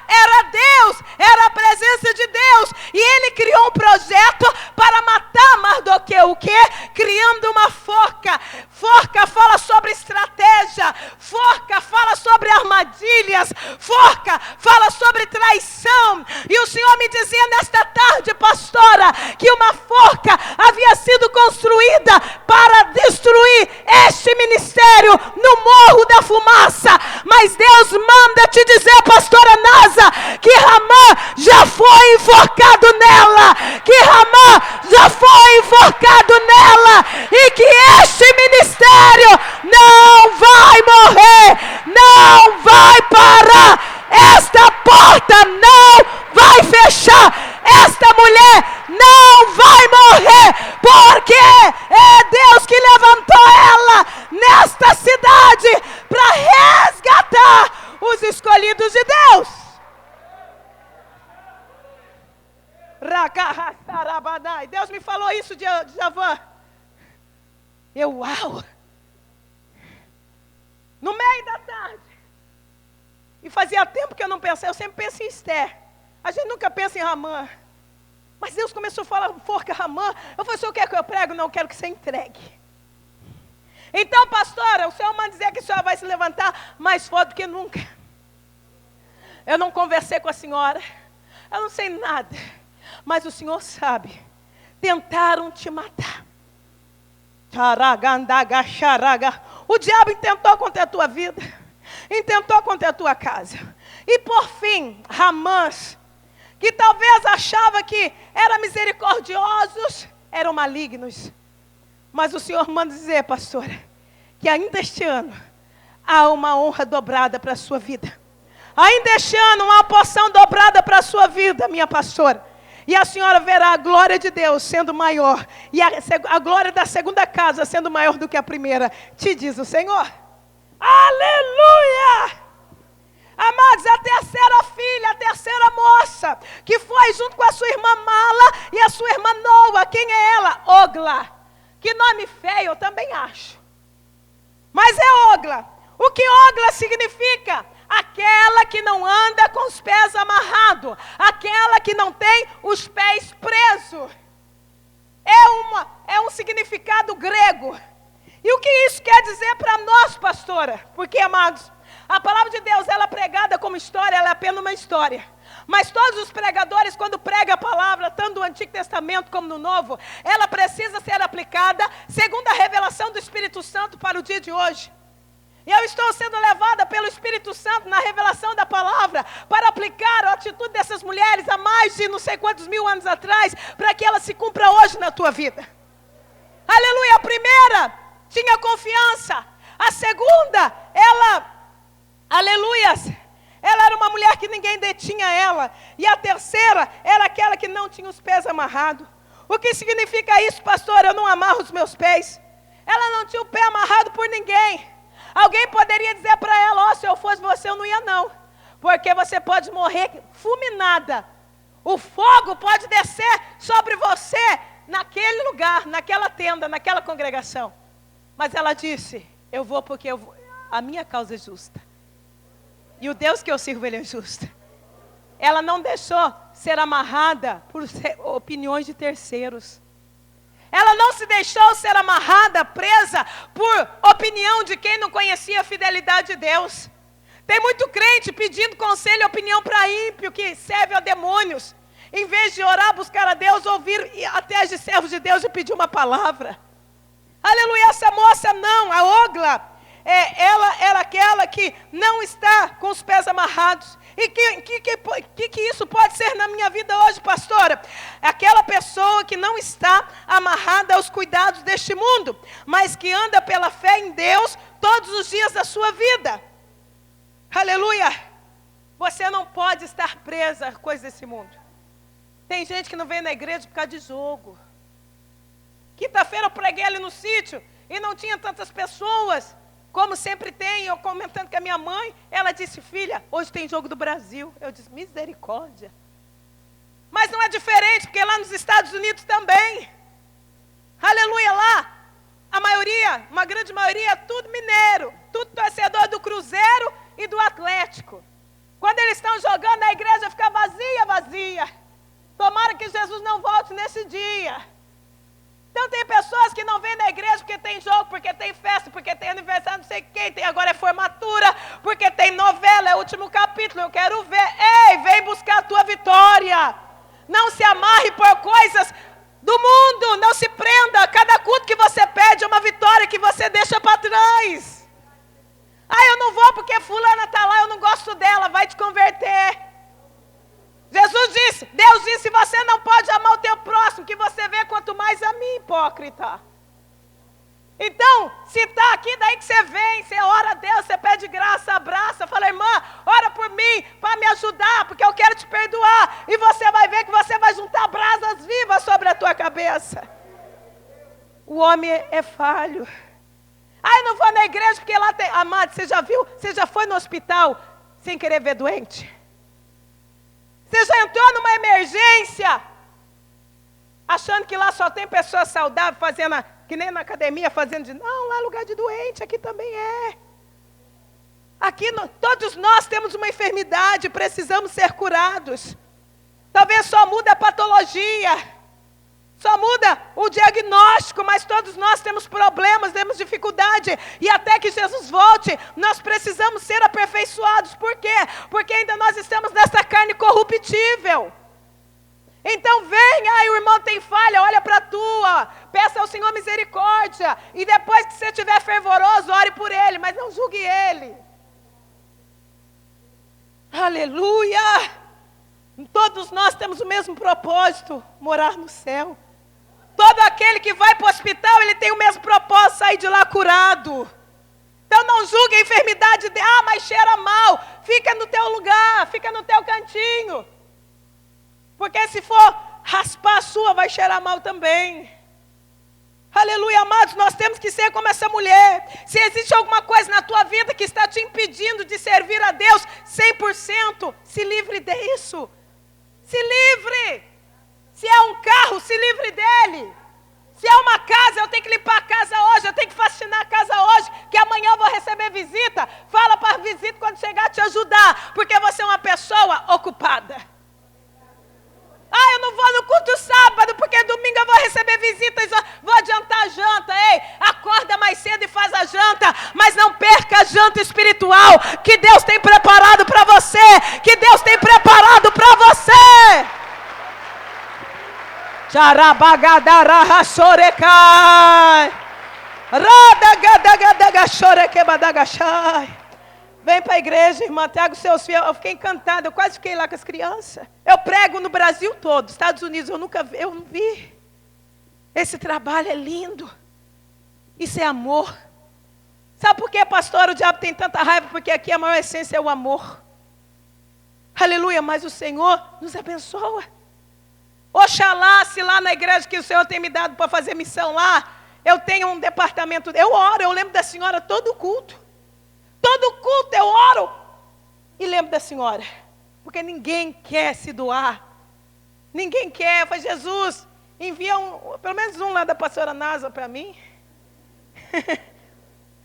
Deus, era a presença de Deus. E ele criou um projeto para matar Mardoqueu. O quê? Criando uma forca. Forca fala sobre estratégia. Forca fala sobre armadilhas. Forca fala sobre traição. E o Senhor me dizia nesta tarde, pastora, que uma forca havia sido construída para destruir este ministério no Morro da Fumaça. Mas Deus manda te dizer, pastora Nasa, que Ramã já foi enforcado nela, que Ramã já foi enforcado nela, e que este ministério não vai morrer, não vai parar, esta porta não vai fechar, esta mulher os escolhidos de Deus. Deus me falou isso de Javan. Uau! No meio da tarde. E fazia tempo que eu não pensei, eu sempre penso em Esther. A gente nunca pensa em Ramã. Mas Deus começou a falar, forca Ramã. Eu falei, o senhor quer que eu prego? Não, eu quero que você entregue. Então, pastora, o senhor manda dizer que a senhora vai se levantar mais forte do que nunca. Eu não conversei com a senhora. Eu não sei nada. Mas o senhor sabe. Tentaram te matar. O diabo intentou contra a tua vida. Intentou contra a tua casa. E por fim, Ramãs, que talvez achava que eram misericordiosos, eram malignos. Mas o Senhor manda dizer, pastora, que ainda este ano há uma honra dobrada para a sua vida. Ainda este ano uma porção dobrada para a sua vida, minha pastora. E a senhora verá a glória de Deus sendo maior. E a glória da segunda casa sendo maior do que a primeira. Te diz o Senhor. Aleluia! Amados, a terceira filha, a terceira moça, que foi junto com a sua irmã Mala e a sua irmã Noa. Quem é ela? Ogla. Que nome feio, eu também acho. Mas é Ogla. O que Ogla significa? Aquela que não anda com os pés amarrados. Aquela que não tem os pés presos. É um significado grego. E o que isso quer dizer para nós, pastora? Porque, amados, a palavra de Deus, ela é pregada como história, ela é apenas uma história. Mas todos os pregadores, quando pregam a palavra, tanto do Antigo Testamento como no Novo, ela precisa ser aplicada segundo a revelação do Espírito Santo para o dia de hoje. E eu estou sendo levada pelo Espírito Santo na revelação da palavra para aplicar a atitude dessas mulheres há mais de não sei quantos mil anos atrás, para que ela se cumpra hoje na tua vida. Aleluia! A primeira tinha confiança. A segunda, aleluias, ela era uma mulher que ninguém detinha ela. E a terceira era aquela que não tinha os pés amarrados. O que significa isso, pastor? Eu não amarro os meus pés. Ela não tinha o pé amarrado por ninguém. Alguém poderia dizer para ela, se eu fosse você, eu não ia não. Porque você pode morrer fulminada. O fogo pode descer sobre você naquele lugar, naquela tenda, naquela congregação. Mas ela disse, eu vou porque a minha causa é justa. E o Deus que eu sirvo, Ele é justo. Ela não deixou ser amarrada por opiniões de terceiros. Ela não se deixou ser amarrada, presa por opinião de quem não conhecia a fidelidade de Deus. Tem muito crente pedindo conselho e opinião para ímpio que serve a demônios. Em vez de orar, buscar a Deus, ouvir até de servos de Deus e pedir uma palavra. Aleluia, essa moça não, a Ogla, ela era aquela que não está com os pés amarrados. E que isso pode ser na minha vida hoje, pastora? Aquela pessoa que não está amarrada aos cuidados deste mundo, mas que anda pela fé em Deus todos os dias da sua vida. Aleluia! Você não pode estar presa a coisas desse mundo. Tem gente que não vem na igreja por causa de jogo. Quinta-feira eu preguei ali no sítio e não tinha tantas pessoas como sempre tem. Eu comentando com a minha mãe, ela disse, filha, hoje tem jogo do Brasil. Eu disse, misericórdia. Mas não é diferente, porque lá nos Estados Unidos também. Aleluia, lá, a maioria, uma grande maioria, tudo mineiro, tudo torcedor do Cruzeiro e do Atlético. Quando eles estão jogando, a igreja fica vazia, vazia. Tomara que Jesus não volte nesse dia. Então tem pessoas que não vêm na igreja porque tem jogo, porque tem festa, porque tem aniversário, não sei quem, tem agora é formatura, porque tem novela, é o último capítulo, eu quero ver. Ei, vem buscar a tua vitória. Não se amarre por coisas do mundo, não se prenda. Cada culto que você pede é uma vitória que você deixa para trás. Eu não vou porque fulana está lá, eu não gosto dela, vai te converter. Jesus disse, Deus disse, você não pode amar o teu próximo, que você vê quanto mais a mim, hipócrita. Então, se está aqui, daí que você vem, você ora a Deus, você pede graça, abraça, fala, irmã, ora por mim, para me ajudar, porque eu quero te perdoar. E você vai ver que você vai juntar brasas vivas sobre a tua cabeça. O homem é falho. Eu não vou na igreja porque lá tem... Amado, você já viu, você já foi no hospital? sem querer ver doente? Você já entrou numa emergência, achando que lá só tem pessoas saudáveis fazendo, que nem na academia, fazendo não, lá é lugar de doente, aqui também é. Aqui todos nós temos uma enfermidade, precisamos ser curados. Talvez só muda a patologia, só muda o diagnóstico, mas todos nós temos problemas, temos dificuldade. E até que Jesus volte, nós precisamos ser aperfeiçoados. Por quê? Porque ainda nós estamos nessa carne corruptível. Então venha, o irmão tem falha, olha para a tua, peça ao Senhor misericórdia. E depois que você estiver fervoroso, ore por ele, mas não julgue ele. Aleluia! Todos nós temos o mesmo propósito, morar no céu. Todo aquele que vai para o hospital, ele tem o mesmo propósito, sair de lá curado. Então não julgue a enfermidade de, mas cheira mal. Fica no teu lugar, fica no teu cantinho. Porque se for raspar a sua, vai cheirar mal também. Aleluia, amados, nós temos que ser como essa mulher. Se existe alguma coisa na tua vida que está te impedindo de servir a Deus 100%, se livre disso. Se livre. Se é um carro, se livre dele. Se é uma casa, eu tenho que limpar a casa hoje, eu tenho que faxinar a casa hoje, que amanhã eu vou receber visita. Fala para a visita quando chegar te ajudar, porque você é uma pessoa ocupada. Eu não vou no culto sábado, porque domingo eu vou receber visitas, vou adiantar a janta. Ei, acorda mais cedo e faz a janta, mas não perca a janta espiritual, que Deus tem preparado para você, que Deus tem preparado para você. Vem para a igreja, irmã, traga os seus filhos. Eu fiquei encantada, eu quase fiquei lá com as crianças. Eu prego no Brasil todo, Estados Unidos, eu não vi. Esse trabalho é lindo. Isso é amor. Sabe por que, pastor, o diabo tem tanta raiva? Porque aqui a maior essência é o amor. Aleluia, mas o Senhor nos abençoa. Oxalá, se lá na igreja que o Senhor tem me dado para fazer missão lá, eu tenho um departamento, eu oro, eu lembro da senhora todo culto. Todo culto eu oro e lembro da senhora. Porque ninguém quer se doar. Ninguém quer. Eu falei, Jesus, envia pelo menos um lá da pastora Nasa para mim.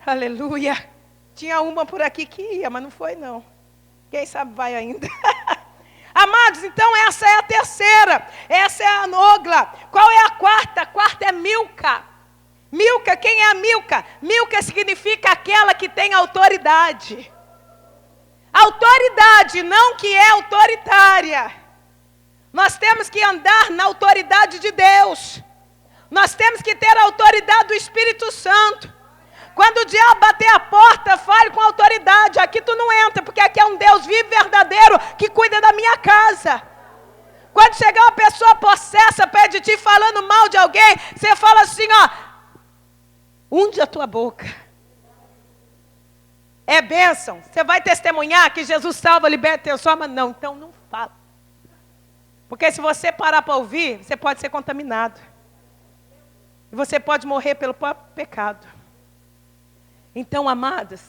Aleluia. Tinha uma por aqui que ia, mas não foi não. Quem sabe vai ainda. Amados, então essa é a terceira. Essa é a Nogla. Qual é a quarta? A quarta é Milca. Milca, quem é a Milca? Milca significa aquela que tem autoridade. Autoridade, não que é autoritária. Nós temos que andar na autoridade de Deus. Nós temos que ter a autoridade do Espírito Santo. Quando o diabo bater a porta, fale com autoridade. Aqui tu não entra, porque aqui é um Deus vivo e verdadeiro que cuida da minha casa. Quando chegar uma pessoa possessa perto de ti falando mal de alguém, você fala assim, unge a tua boca. É bênção. Você vai testemunhar que Jesus salva, liberta, transforma? Não, então não fala. Porque se você parar para ouvir, você pode ser contaminado. E você pode morrer pelo próprio pecado. Então, amadas,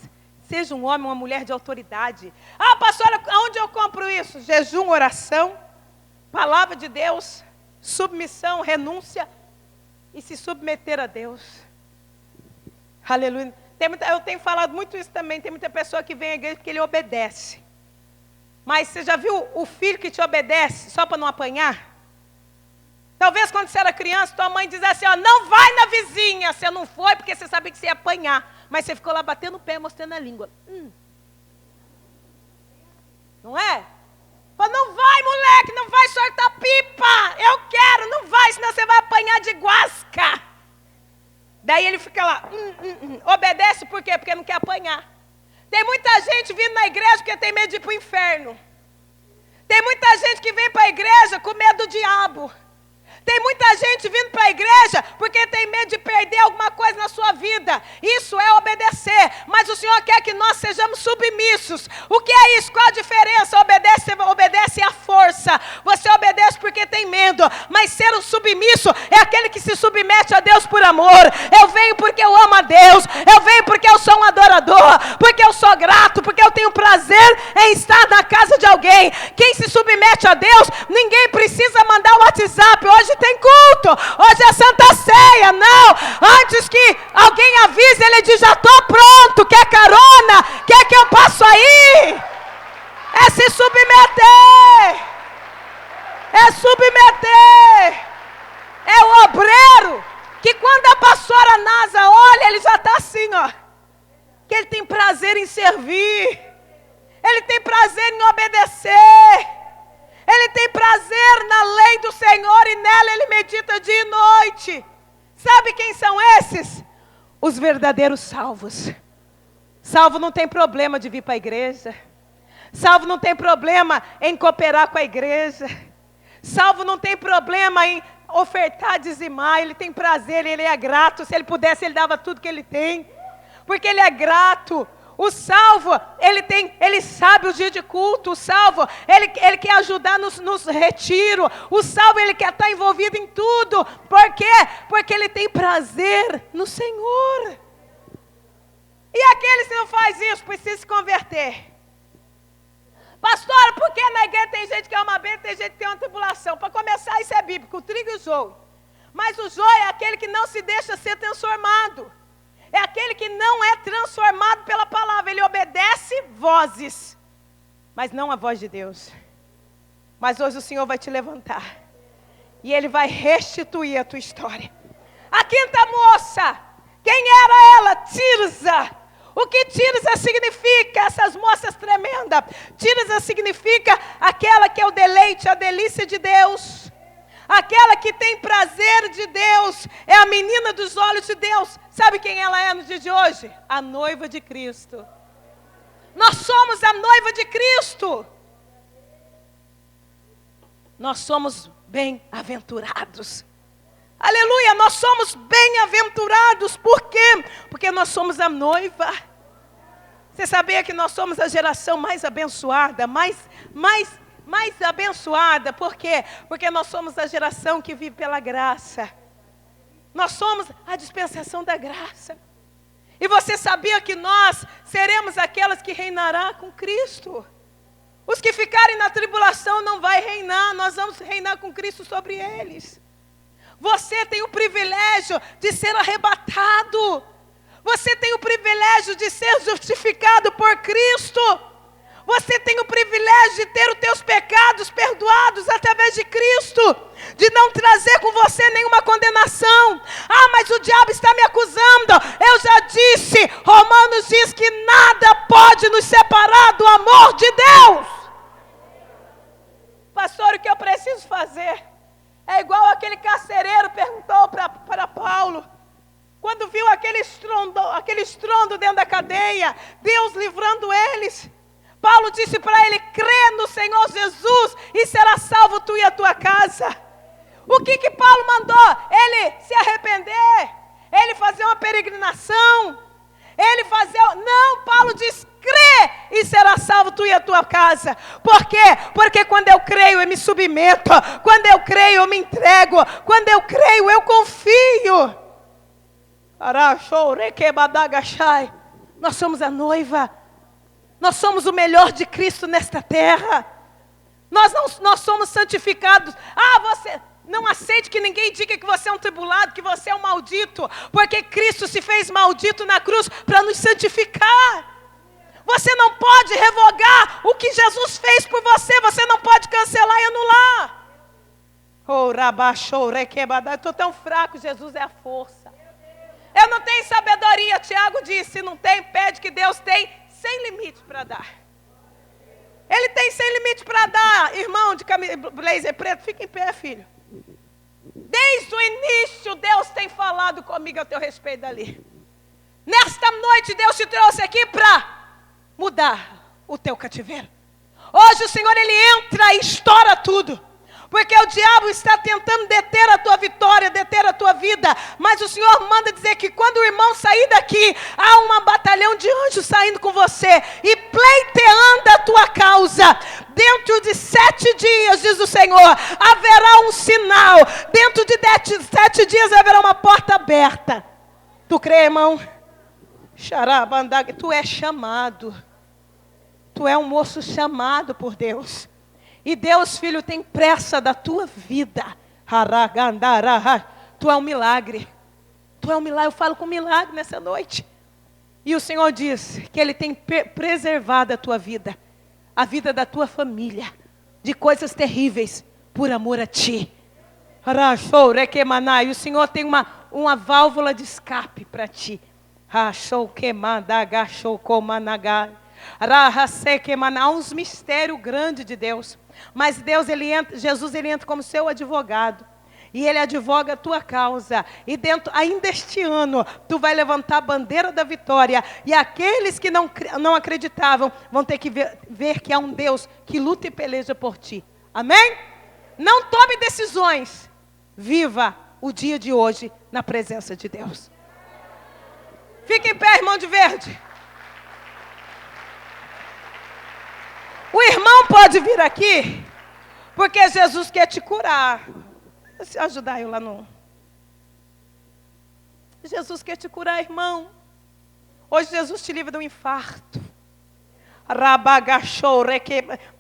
seja um homem ou uma mulher de autoridade. Pastora, aonde eu compro isso? Jejum, oração, palavra de Deus, submissão, renúncia e se submeter a Deus. Aleluia. Eu tenho falado muito isso também. Tem muita pessoa que vem à igreja porque ele obedece. Mas você já viu o filho que te obedece só para não apanhar? Talvez quando você era criança, tua mãe dizia assim, não vai na vizinha. Você não foi porque você sabia que você ia apanhar. Mas você ficou lá batendo o pé, mostrando a língua. Não é? Fala, não vai, moleque, não vai soltar pipa. Eu quero, não vai, senão você vai apanhar de guasca. Daí ele fica lá, obedece por quê? Porque não quer apanhar. Tem muita gente vindo na igreja porque tem medo de ir para o inferno. Tem muita gente que vem para a igreja com medo do diabo. Tem muita gente vindo para a igreja porque tem medo de perder alguma coisa na sua vida. Isso é obedecer. Mas o Senhor quer que nós sejamos submissos. O que é isso? Qual a diferença? Obedece à força. Você obedece porque tem medo. Mas ser um submisso é aquele que se submete a Deus por amor. Eu venho porque eu amo a Deus. Eu venho porque eu sou um adorador. Porque eu sou grato. Porque eu tenho prazer em estar na casa de alguém. Quem se submete a Deus, ninguém precisa mandar o WhatsApp. Hoje tem culto, hoje é Santa Ceia. Não, antes que alguém avise, ele diz: já estou pronto, quer carona? Quer que eu passo aí? É se submeter. É submeter. É o obreiro que quando a pastora Nasa olha, ele já está assim, ó. Que ele tem prazer em servir. Ele tem prazer em obedecer. Ele tem prazer na lei do Senhor e nela ele medita dia e noite. Sabe quem são esses? Os verdadeiros salvos. Salvo não tem problema de vir para a igreja. Salvo não tem problema em cooperar com a igreja. Salvo não tem problema em ofertar, dizimar. Ele tem prazer, ele é grato. Se ele pudesse, ele dava tudo que ele tem. Porque ele é grato. O salvo, ele sabe os dias de culto. O salvo, ele quer ajudar nos retiros. O salvo, ele quer estar envolvido em tudo. Por quê? Porque ele tem prazer no Senhor. E aqueles que não fazem isso, precisam se converter. Pastora, por que na igreja tem gente que é uma bênção e tem gente que tem uma tribulação? Para começar, isso é bíblico, o trigo e o joio. Mas o joio é aquele que não se deixa ser transformado. É aquele que não é transformado pela palavra. Ele obedece vozes, mas não a voz de Deus. Mas hoje o Senhor vai te levantar. E Ele vai restituir a tua história. A quinta moça, quem era ela? Tirza. O que Tirza significa? Essas moças tremendas. Tirza significa aquela que é o deleite, a delícia de Deus. Aquela que tem prazer de Deus. É a menina dos olhos de Deus. Sabe quem ela é no dia de hoje? A noiva de Cristo. Nós somos a noiva de Cristo. Nós somos bem-aventurados. Aleluia, nós somos bem-aventurados. Por quê? Porque nós somos a noiva. Você sabia que nós somos a geração mais abençoada, mais abençoada? Por quê? Porque nós somos a geração que vive pela graça. Nós somos a dispensação da graça. E você sabia que nós seremos aquelas que reinará com Cristo? Os que ficarem na tribulação não vai reinar, nós vamos reinar com Cristo sobre eles. Você tem o privilégio de ser arrebatado. Você tem o privilégio de ser justificado por Cristo. Você tem o privilégio de ter os teus pecados perdoados através de Cristo. De não trazer com você nenhuma condenação. Ah, mas o diabo está me acusando. Eu já disse, Romanos diz que nada pode nos separar do amor de Deus. Pastor, o que eu preciso fazer? É igual aquele carcereiro perguntou para Paulo. Quando viu aquele estrondo dentro da cadeia, Deus livrando eles. Paulo disse para ele: crê no Senhor Jesus e será salvo tu e a tua casa. O que Paulo mandou? Ele se arrepender, ele fazer uma peregrinação, ele fazer... Não, Paulo diz: crê e será salvo tu e a tua casa. Por quê? Porque quando eu creio eu me submeto, quando eu creio eu me entrego, quando eu creio eu confio. Nós somos a noiva. Nós somos o melhor de Cristo nesta terra. Nós somos santificados. Você não aceite que ninguém diga que você é um tribulado, que você é um maldito, porque Cristo se fez maldito na cruz para nos santificar. Você não pode revogar o que Jesus fez por você. Você não pode cancelar e anular. Eu estou tão fraco, Jesus é a força. Eu não tenho sabedoria, Tiago disse. Se não tem, pede, que Deus tem sem limite para dar. Ele tem sem limite para dar. Irmão de blazer preto, fica em pé, filho. Desde o início, Deus tem falado comigo a teu respeito dali. Nesta noite, Deus te trouxe aqui para mudar o teu cativeiro. Hoje o Senhor, Ele entra e estoura tudo. Porque o diabo está tentando deter a tua vitória, deter a tua vida. Mas o Senhor manda dizer que quando o irmão sair daqui, há um batalhão de anjos saindo com você e pleiteando a tua causa. Dentro de 7 dias, diz o Senhor, haverá um sinal. Dentro de 7 dias haverá uma porta aberta. Tu crê, irmão? Xarabandaga, tu é chamado. tu é um moço chamado por Deus. E Deus, filho, tem pressa da tua vida. Tu é um milagre. Tu é um milagre. Eu falo com milagre nessa noite. E o Senhor diz que Ele tem preservado a tua vida. A vida da tua família. De coisas terríveis. Por amor a ti. E o Senhor tem uma válvula de escape para ti. Há uns mistérios grandes de Deus. Mas Jesus ele entra como seu advogado. E Ele advoga a tua causa. E ainda este ano, tu vai levantar a bandeira da vitória. E aqueles que não acreditavam, vão ter que ver que há um Deus que luta e peleja por ti. Amém? Não tome decisões. Viva o dia de hoje na presença de Deus. Fique em pé, irmão de verde. O irmão pode vir aqui, porque Jesus quer te curar. Deixa eu ajudar eu lá no... Jesus quer te curar, irmão. Hoje Jesus te livra de um infarto.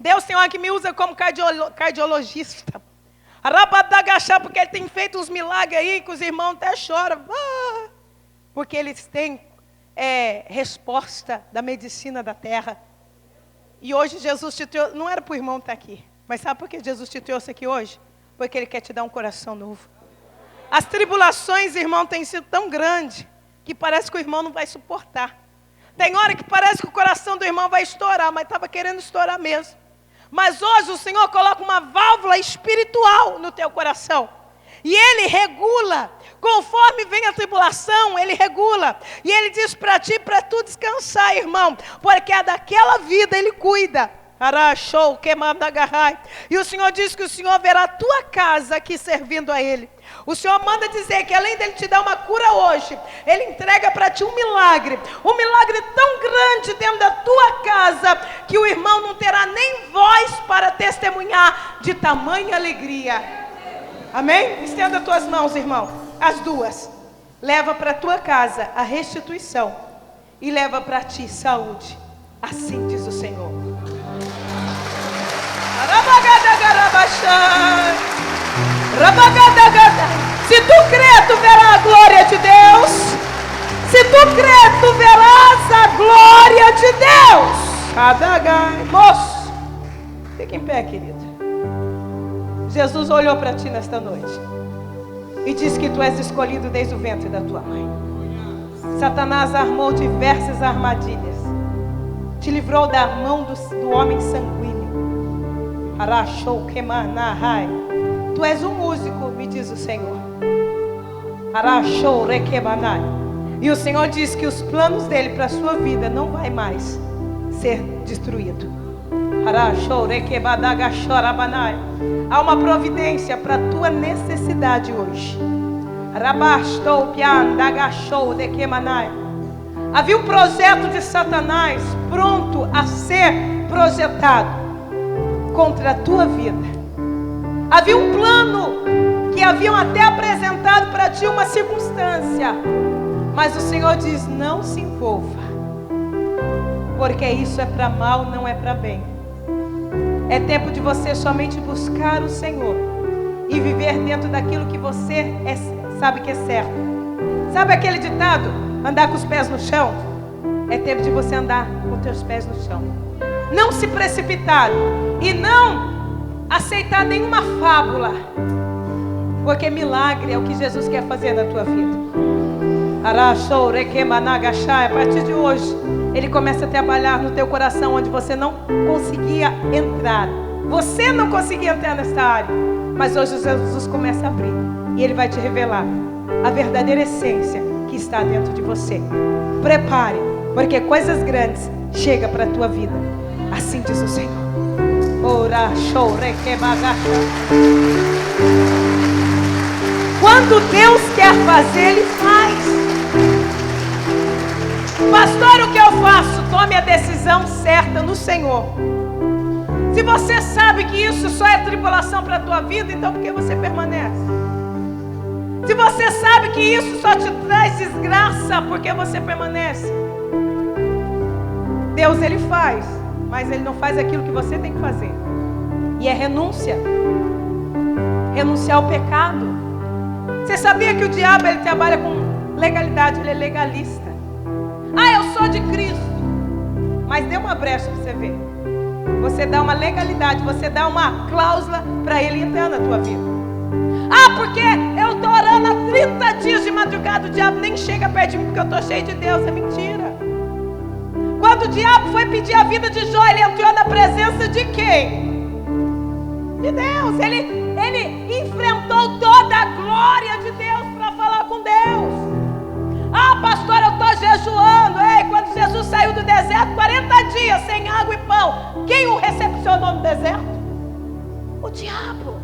Deus tem hora que me usa como cardiologista. Porque Ele tem feito uns milagres aí que os irmãos até choram. Porque eles têm resposta da medicina da terra. E hoje Jesus te trouxe, não era para o irmão estar aqui, mas sabe por que Jesus te trouxe aqui hoje? Porque Ele quer te dar um coração novo. As tribulações, irmão, têm sido tão grandes, que parece que o irmão não vai suportar. Tem hora que parece que o coração do irmão vai estourar, mas estava querendo estourar mesmo. Mas hoje o Senhor coloca uma válvula espiritual no teu coração. E Ele regula, conforme vem a tribulação, Ele regula. E Ele diz para ti, para tu descansar, irmão, porque é daquela vida Ele cuida. E o Senhor diz que o Senhor verá a tua casa aqui servindo a Ele. O Senhor manda dizer que além dele te dar uma cura hoje, Ele entrega para ti um milagre tão grande dentro da tua casa, que o irmão não terá nem voz para testemunhar de tamanha alegria. Amém? Estenda as tuas mãos, irmão, as duas. Leva para a tua casa a restituição e leva para ti saúde. Assim diz o Senhor. Se tu crer, tu verás a glória de Deus. Se tu crer, tu verás a glória de Deus. Moço, fica em pé, querido. Jesus olhou para ti nesta noite e disse que tu és escolhido desde o ventre da tua mãe. Satanás armou diversas armadilhas, te livrou da mão do homem sanguíneo. Tu és um músico, me diz o Senhor. E o Senhor diz que os planos dele para a sua vida não vai mais ser destruído. Há uma providência para a tua necessidade hoje. Havia um projeto de Satanás pronto a ser projetado contra a tua vida. Havia um plano que haviam até apresentado para ti uma circunstância, mas o Senhor diz: não se envolva, porque isso é para mal, não é para bem. É tempo de você somente buscar o Senhor e viver dentro daquilo que você sabe que é certo. Sabe aquele ditado, andar com os pés no chão? É tempo de você andar com os teus pés no chão. Não se precipitar e não aceitar nenhuma fábula, porque milagre é o que Jesus quer fazer na tua vida. A partir de hoje, Ele começa a trabalhar no teu coração onde você não conseguia entrar. Você não conseguia entrar nessa área, mas hoje Jesus começa a abrir e Ele vai te revelar a verdadeira essência que está dentro de você. Prepare, porque coisas grandes chegam para a tua vida. Assim diz o Senhor. Quando Deus quer fazer, Ele faz. Pastor, o que eu faço? Tome a decisão certa no Senhor. Se você sabe que isso só é tribulação para a tua vida, então por que você permanece? Se você sabe que isso só te traz desgraça, por que você permanece? Deus, Ele faz. mas ele não faz aquilo que você tem que fazer. E é renúncia. Renunciar ao pecado. Você sabia que o diabo ele trabalha com legalidade, ele é legalista. Ah, eu sou de Cristo. Mas dê uma brecha para você ver. Você dá uma legalidade, você dá uma cláusula para ele entrar na tua vida. Ah, porque eu estou orando há 30 dias de madrugada, o diabo nem chega perto de mim porque eu estou cheio de Deus. É mentira. Quando o diabo foi pedir a vida de Jó, ele entrou na presença de quem? De Deus. Ele enfrentou toda a glória de Deus para falar com Deus. Ah, pastor, eu estou jejuando. Ei, quando Jesus saiu do deserto, 40 dias sem água e pão, quem o recepcionou no deserto? O diabo.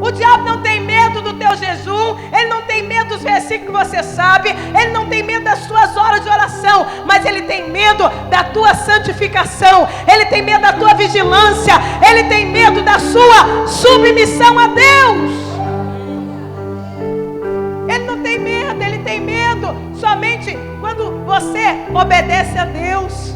O diabo não tem medo do teu jejum, ele não tem medo dos versículos que você sabe, ele não tem medo das suas horas de oração, mas ele tem medo da tua santificação, ele tem medo da tua vigilância, ele tem medo da sua submissão a Deus. Ele não tem medo, ele tem medo somente quando você obedece a Deus.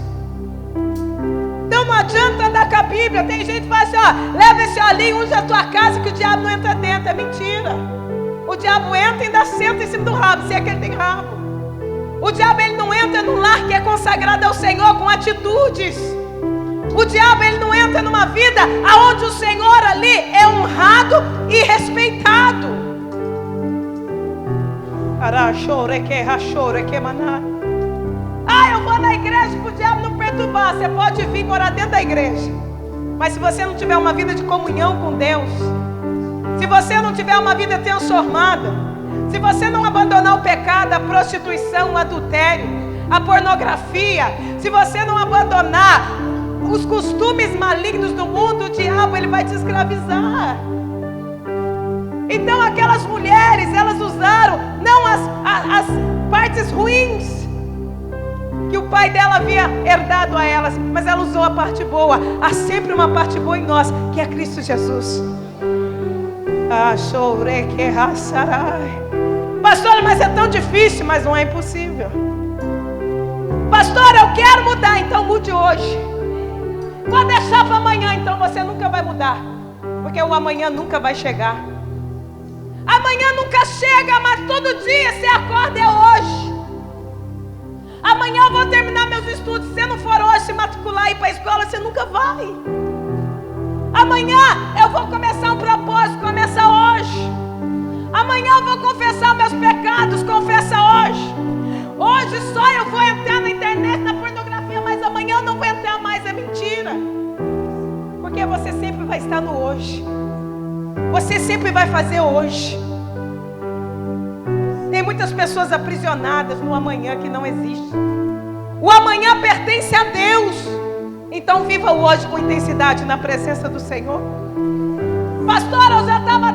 Então não adianta andar com a Bíblia. Tem gente que fala assim, ó, leva esse olhinho, usa a tua casa que o diabo não entra dentro. É mentira. O diabo entra e ainda senta em cima do rabo, se é que ele tem rabo. O diabo ele não entra num lar que é consagrado ao Senhor com atitudes. O diabo ele não entra numa vida aonde o Senhor ali é honrado e respeitado. Ah, eu vou na igreja para o diabo não perturbar. Você pode vir morar dentro da igreja, mas se você não tiver uma vida de comunhão com Deus, se você não tiver uma vida transformada, se você não abandonar o pecado, a prostituição, o adultério, a pornografia, se você não abandonar os costumes malignos do mundo, o diabo ele vai te escravizar. Então aquelas mulheres, elas usaram não as partes ruins que o pai dela havia herdado a elas, mas ela usou a parte boa. Há sempre uma parte boa em nós, que é Cristo Jesus. Pastor, mas é tão difícil. Mas não é impossível. Pastor, eu quero mudar. Então mude hoje. Vou deixar para amanhã. Então você nunca vai mudar, porque o amanhã nunca vai chegar. Amanhã nunca chega, mas todo dia você acorda é hoje. Amanhã eu vou terminar meus estudos. Se você não for hoje se matricular e ir para a escola, você nunca vai. Amanhã eu vou começar um propósito, começa hoje. Amanhã eu vou confessar meus pecados, confessa hoje. Hoje só eu vou entrar na internet, na pornografia, mas amanhã eu não vou entrar mais, é mentira. Porque você sempre vai estar no hoje. Você sempre vai fazer hoje. Tem muitas pessoas aprisionadas no amanhã que não existe. O amanhã pertence a Deus. Então viva o hoje com intensidade na presença do Senhor. Pastor, eu já estava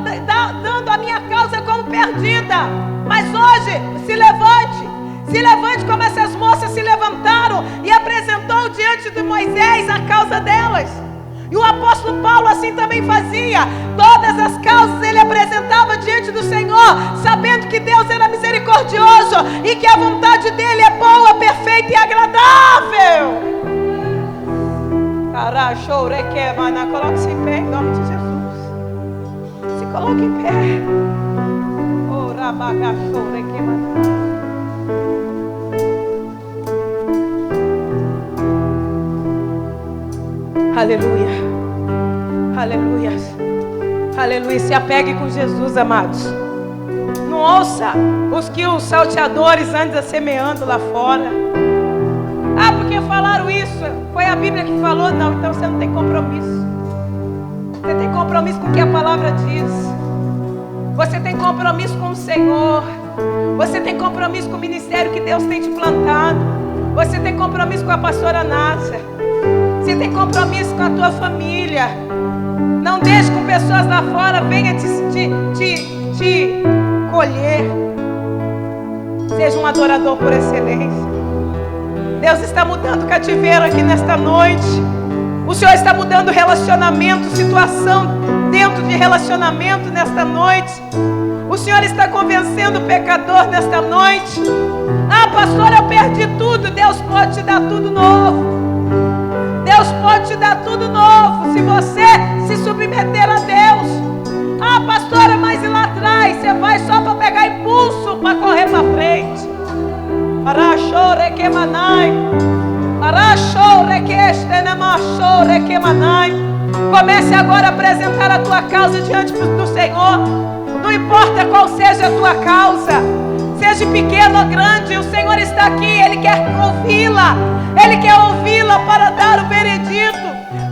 dando a minha causa como perdida, mas hoje se levante como essas moças se levantaram e apresentou diante de Moisés a causa delas. E o apóstolo Paulo assim também fazia. Todas as causas ele apresentava diante do Senhor, sabendo que Deus era misericordioso e que a vontade dele é boa, perfeita e agradável. Coloque-se em pé em nome de Jesus. Se coloque em pé. Aleluia. Aleluia. Aleluia. Se apegue com Jesus, amados. Não ouça os que os salteadores andam semeando lá fora. Ah, porque falaram isso? Foi a Bíblia que falou? Não, então você não tem compromisso. Você tem compromisso com o que a palavra diz. Você tem compromisso com o Senhor. Você tem compromisso com o ministério que Deus tem te plantado. Você tem compromisso com a pastora Nádia. Você tem compromisso com a tua família. Não deixe com pessoas lá fora venham te colher. Seja um adorador por excelência. Deus está mudando o cativeiro aqui nesta noite. O Senhor está mudando relacionamento, situação dentro de relacionamento nesta noite. O Senhor está convencendo o pecador nesta noite. Ah, pastor, eu perdi tudo. Deus pode te dar tudo novo. Deus Deus pode te dar tudo novo se você se submeter a Deus. Ah, pastora, mas e lá atrás? Você vai só para pegar impulso para correr para frente. Comece agora a apresentar a tua causa diante do Senhor. Não importa qual seja a tua causa, seja pequena ou grande, o Senhor está aqui, Ele quer ouvi-la. Ele quer ouvi-la para dar o veredito.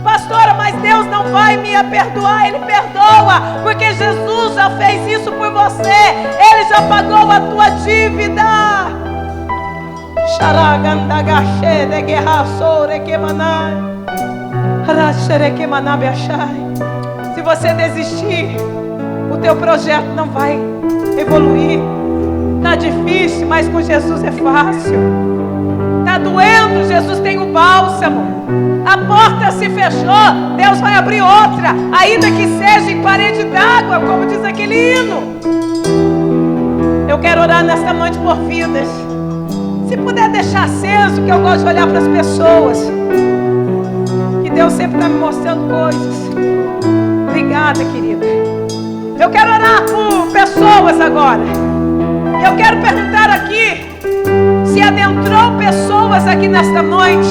Pastora, mas Deus não vai me perdoar. Ele perdoa, porque Jesus já fez isso por você. Ele já pagou a tua dívida. Se você desistir, o teu projeto não vai evoluir. Está difícil, mas com Jesus é fácil. Está doendo, Jesus tem o bálsamo. A porta se fechou, Deus vai abrir outra, ainda que seja em parede d'água, como diz aquele hino. Eu quero orar nesta noite por vidas. Se puder deixar aceso, que eu gosto de olhar para as pessoas, que Deus sempre está me mostrando coisas. Obrigada, querida. Eu quero orar por pessoas agora. Eu quero perguntar aqui, se adentrou pessoas aqui nesta noite,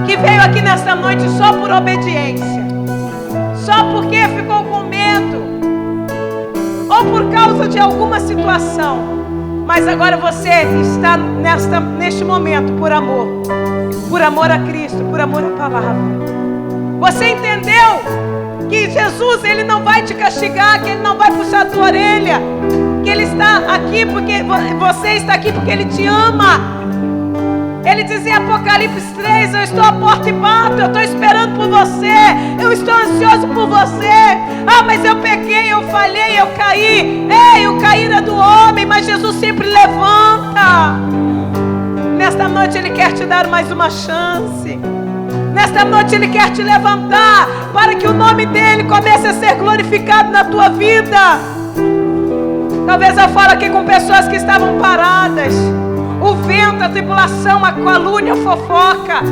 que veio aqui nesta noite só por obediência, só porque ficou com medo, ou por causa de alguma situação, mas agora você está neste momento por amor a Cristo, por amor à palavra. Você entendeu que Jesus, Ele não vai te castigar, que Ele não vai puxar a tua orelha, que Ele está aqui porque você está aqui porque Ele te ama. Ele diz em Apocalipse 3, eu estou à porta e bato, eu estou esperando por você, eu estou ansioso por você. Ah, mas eu pequei, eu falhei, eu caí. Ei, o cair é do homem, mas Jesus sempre levanta. Nesta noite Ele quer te dar mais uma chance. Nesta noite Ele quer te levantar, para que o nome dEle comece a ser glorificado na tua vida. Talvez eu falo aqui com pessoas que estavam paradas. O vento, a tribulação, a calúnia, a fofoca,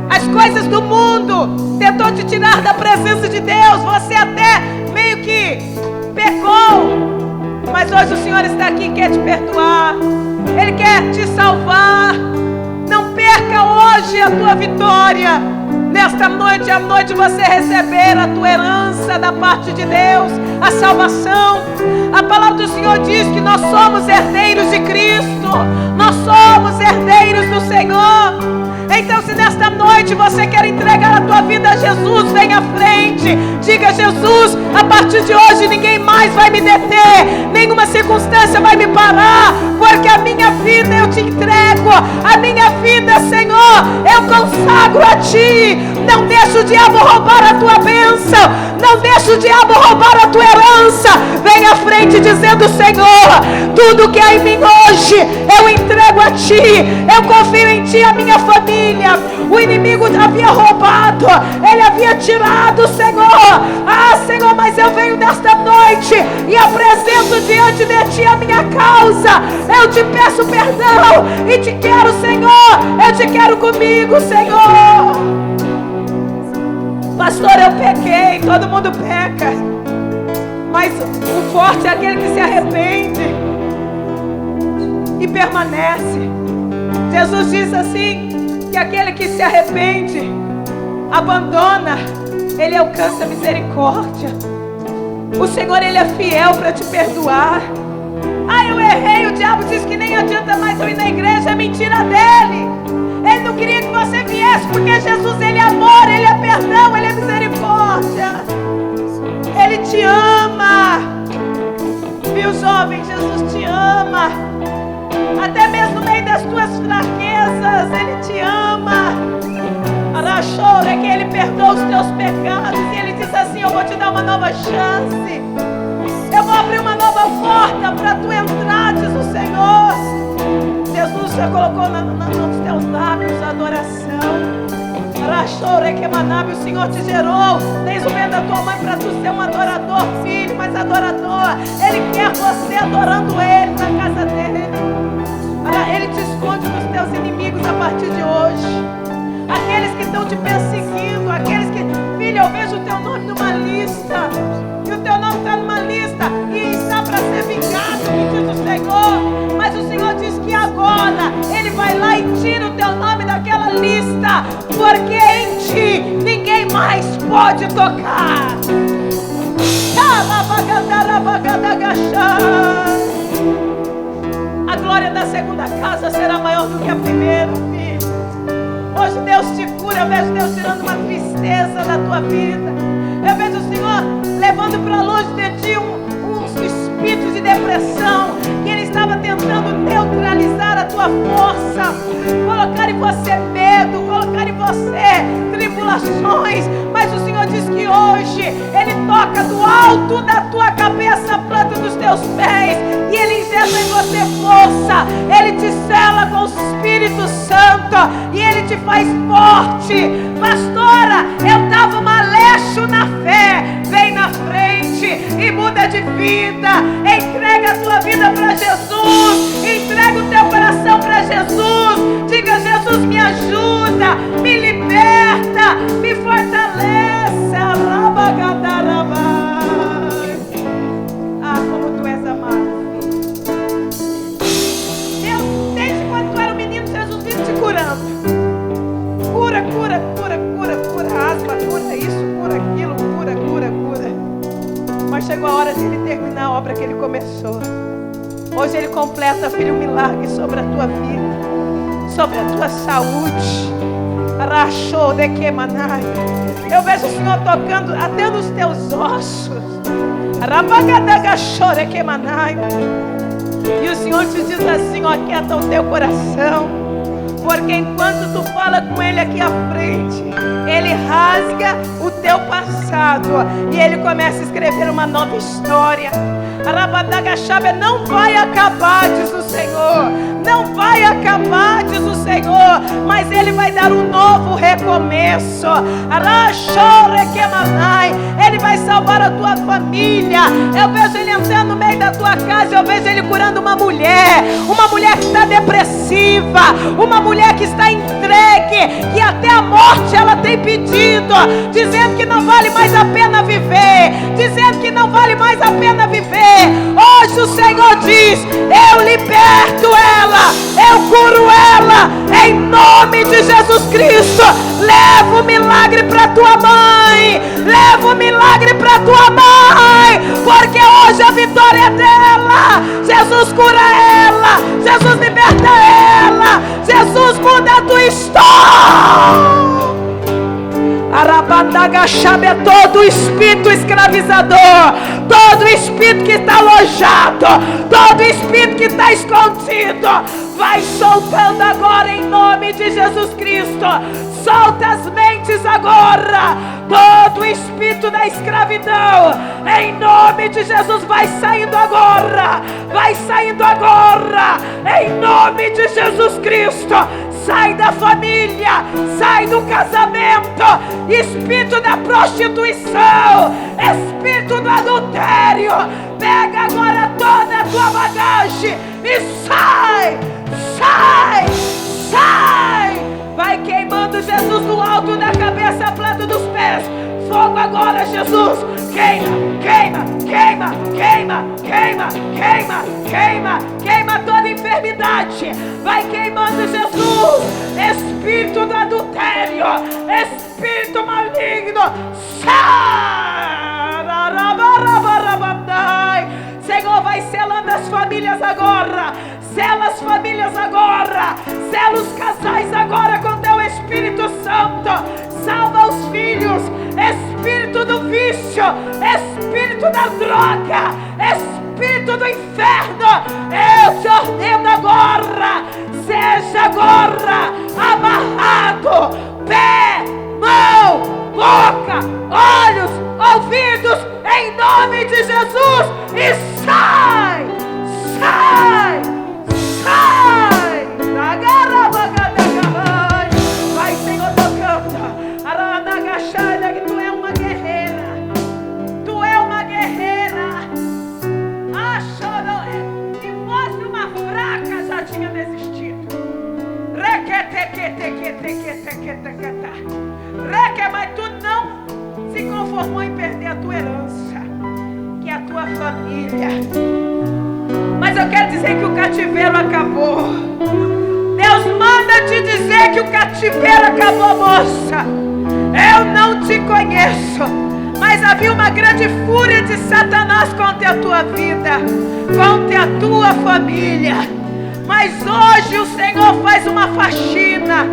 as coisas do mundo tentou te tirar da presença de Deus. Você até meio que pecou, mas hoje o Senhor está aqui e quer te perdoar. Ele quer te salvar. Não perca hoje a tua vitória. Nesta noite é a noite de você receber a tua herança da parte de Deus, a salvação. A palavra do Senhor diz que nós somos herdeiros de Cristo, nós somos herdeiros do Senhor. Então, se nesta noite você quer entregar a tua vida a Jesus, vem à frente. Diga: Jesus, a partir de hoje ninguém mais vai me deter, nenhuma circunstância vai me parar, porque a minha vida eu te entrego, a minha vida, Senhor, eu consagro a Ti. Não deixa o diabo roubar a tua bênção, não deixa o diabo roubar a tua herança. Vem à frente dizendo: Senhor, tudo que há em mim hoje eu entrego a Ti, eu confio em Ti, a minha família. O inimigo havia roubado, ele havia tirado, Senhor. Ah, Senhor, mas eu venho nesta noite e apresento diante de Ti a minha causa. Eu te peço perdão e te quero, Senhor. Eu te quero comigo, Senhor. Pastor, eu pequei, todo mundo peca, mas o forte é aquele que se arrepende e permanece. Jesus diz assim, que aquele que se arrepende, abandona, ele alcança misericórdia. O Senhor, Ele é fiel para te perdoar. Ah, eu errei, o diabo diz que nem adianta mais eu ir na igreja, é mentira dele. Ele não queria que você viesse, porque Jesus, Ele é amor, Ele é perdão, Ele é misericórdia. Ele te ama. Viu, jovem? Jesus te ama. Até mesmo no meio das tuas fraquezas, Ele te ama. Arachou é que Ele perdoa os teus pecados. E Ele diz assim: eu vou te dar uma nova chance. Eu vou abrir uma nova porta para tu entrar, diz o Senhor. Jesus já colocou nos teus lábios a adoração. Arachou é que Manabe, o Senhor te gerou desde o meio da tua mãe para tu ser um adorador, filho, mas adorador. Ele quer você adorando Ele na casa dele. Ele te esconde dos teus inimigos a partir de hoje. aqueles que estão te perseguindo, aqueles que, filho, eu vejo o teu nome numa lista, e o teu nome está numa lista, e está para ser vingado, me diz o Senhor. Mas o Senhor diz que agora Ele vai lá e tira o teu nome daquela lista, porque em ti ninguém mais pode tocar. A glória da segunda casa será maior do que a primeira, filho. Hoje Deus te cura, eu vejo Deus tirando uma tristeza da tua vida. Eu vejo o Senhor levando para longe de ti uns espíritos de depressão, que Ele estava tentando neutralizar a tua força, colocar em você medo, colocar em você tribulações. Mas o Senhor diz que hoje Ele toca do alto da tua cabeça, a planta dos teus pés, e Ele injeta em você força. Ele te sela com o Espírito Santo e Ele te faz forte. Pastora, eu estava maleixo na fé. Vem na frente e muda de vida. Entrega a tua vida para Jesus. Entrega o teu coração para Jesus. Diga: Jesus, me ajuda, me liberta, me fortalece. Ah, como tu és amado. Deus, desde quando tu era um menino, Jesus vive te curando. Cura, cura, cura, cura, cura asma, cura isso, cura aquilo, cura, cura, cura. Mas chegou a hora de Ele terminar a obra que Ele começou. Hoje Ele completa, filho, um milagre sobre a tua vida, sobre a tua saúde. Rachou de que manai. Eu vejo o Senhor tocando até nos teus ossos. Rabagadagachou de que manai. E o Senhor te diz assim: ó, aquieta o teu coração, porque enquanto tu fala com Ele aqui à frente, Ele rasga o teu passado e Ele começa a escrever uma nova história. Arabadagachaba, não vai acabar, diz o Senhor. Não vai acabar, diz o Senhor, mas Ele vai dar um novo recomeço. Ele vai salvar a tua família. Eu vejo Ele entrando no meio da tua casa. Eu vejo Ele curando uma mulher que está depressiva, uma mulher que está entregue, que até a morte ela tem pedido, dizendo que não vale mais a pena viver, dizendo que não vale mais a pena viver. Hoje o Senhor diz: eu liberto ela, eu curo ela, em nome de Jesus Cristo. Leva o milagre para tua mãe, leva o milagre para tua mãe, porque hoje a vitória é dela. Jesus cura ela, Jesus liberta ela, Jesus muda a tua história. Arabandagachaba é todo espírito escravizador, todo espírito que está alojado, todo espírito que está escondido, vai soltando agora em nome de Jesus Cristo. Solta as mentes agora, todo espírito da escravidão, em nome de Jesus, vai saindo agora, vai saindo agora, em nome de Jesus Cristo. Sai da família, sai do casamento, espírito da prostituição, espírito do adultério, pega agora toda a tua bagagem e sai, sai, sai. Vai queimando, Jesus, do alto da cabeça, a planta dos pés. Fogo agora, Jesus. Queima, queima, queima, queima, queima, queima, queima, queima toda enfermidade. Vai queimando, Jesus. Espírito do adultério, espírito maligno, sai. Senhor, vai selando as famílias agora. Sela as famílias agora. Sela os casais agora com teu Espírito Santo. Salva os filhos. Espírito do vício, espírito da droga, espírito do inferno, eu te ordeno agora, seja agora amarrado, pé, mão, boca, olhos, ouvidos, em nome de Jesus, e sai, sai, sai, vai, Senhor, tocando. Que tu é uma guerreira, tu é uma guerreira. Se fosse uma fraca, já tinha desistido. conformou em perder a tua herança, que é a tua família. Mas eu quero dizer que o cativeiro acabou. Deus manda te dizer que o cativeiro acabou, moça. Eu não te conheço, mas havia uma grande fúria de Satanás contra a tua vida, contra a tua família. Mas hoje o Senhor faz uma faxina.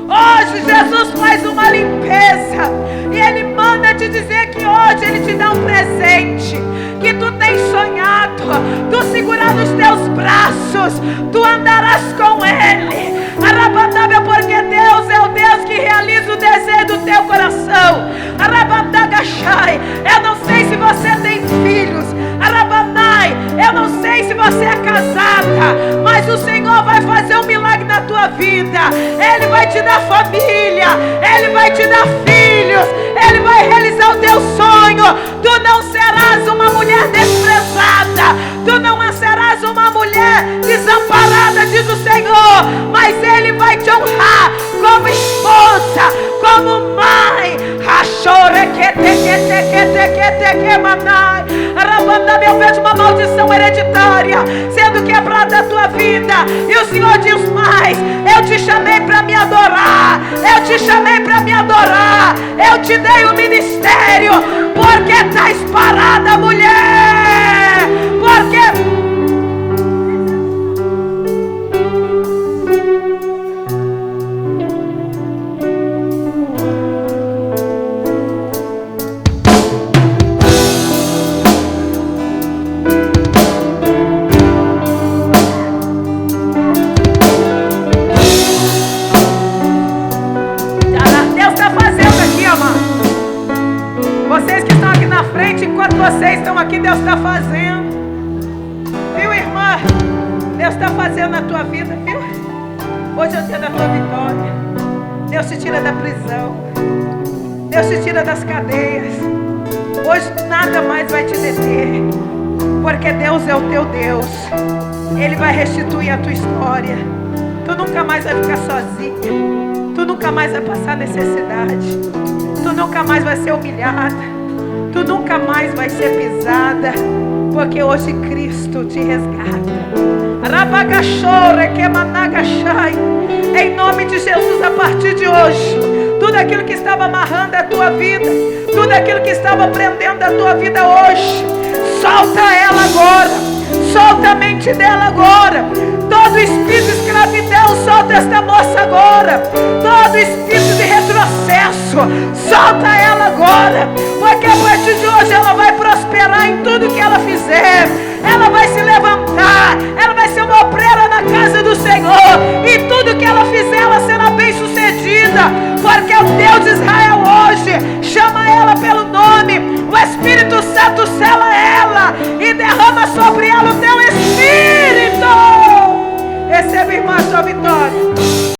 Hoje Jesus faz uma limpeza. E Ele manda te dizer que hoje Ele te dá um presente, que tu tens sonhado, tu segurar nos teus braços, tu andarás com Ele. Arabandaga, porque Deus é o Deus que realiza o desejo do teu coração. Arabandaga Shai, eu não sei se você tem filhos. Arabanai, eu não sei se você é casada, mas o Senhor vai fazer um milagre na tua vida. Ele vai te dar família, Ele vai te dar filhos, Ele vai realizar o teu sonho. Tu não serás uma mulher desprezada, tu não serás uma mulher desamparada, diz o Senhor, mas Ele vai te honrar como esposa, como mãe. Eu vejo uma maldição hereditária sendo quebrada da tua vida. E o Senhor diz mais: eu te chamei para me adorar, eu te chamei para me adorar, eu te dei o ministério. Porque estás parada, mulher? Porque enquanto vocês estão aqui, Deus está fazendo. Viu, irmã? Deus está fazendo na tua vida, viu? Hoje é o dia da tua vitória. Deus te tira da prisão, Deus te tira das cadeias. Hoje nada mais vai te deter, porque Deus é o teu Deus. Ele vai restituir a tua história. Tu nunca mais vai ficar sozinha, tu nunca mais vai passar necessidade, tu nunca mais vai ser humilhada, tu nunca mais vai ser pisada, porque hoje Cristo te resgata. Em nome de Jesus, a partir de hoje, tudo aquilo que estava amarrando a tua vida, tudo aquilo que estava prendendo a tua vida hoje, solta ela agora, solta a mente dela agora. Todo espírito de escravidão, solta esta moça agora. Todo espírito de retrocesso, solta ela agora. Porque a partir de hoje ela vai prosperar em tudo que ela fizer. Ela vai se levantar, ela vai ser uma obreira na casa do Senhor. E tudo que ela fizer, ela será bem sucedida. Porque o Deus de Israel hoje chama ela pelo nome. O Espírito Santo sela ela e derrama sobre ela o teu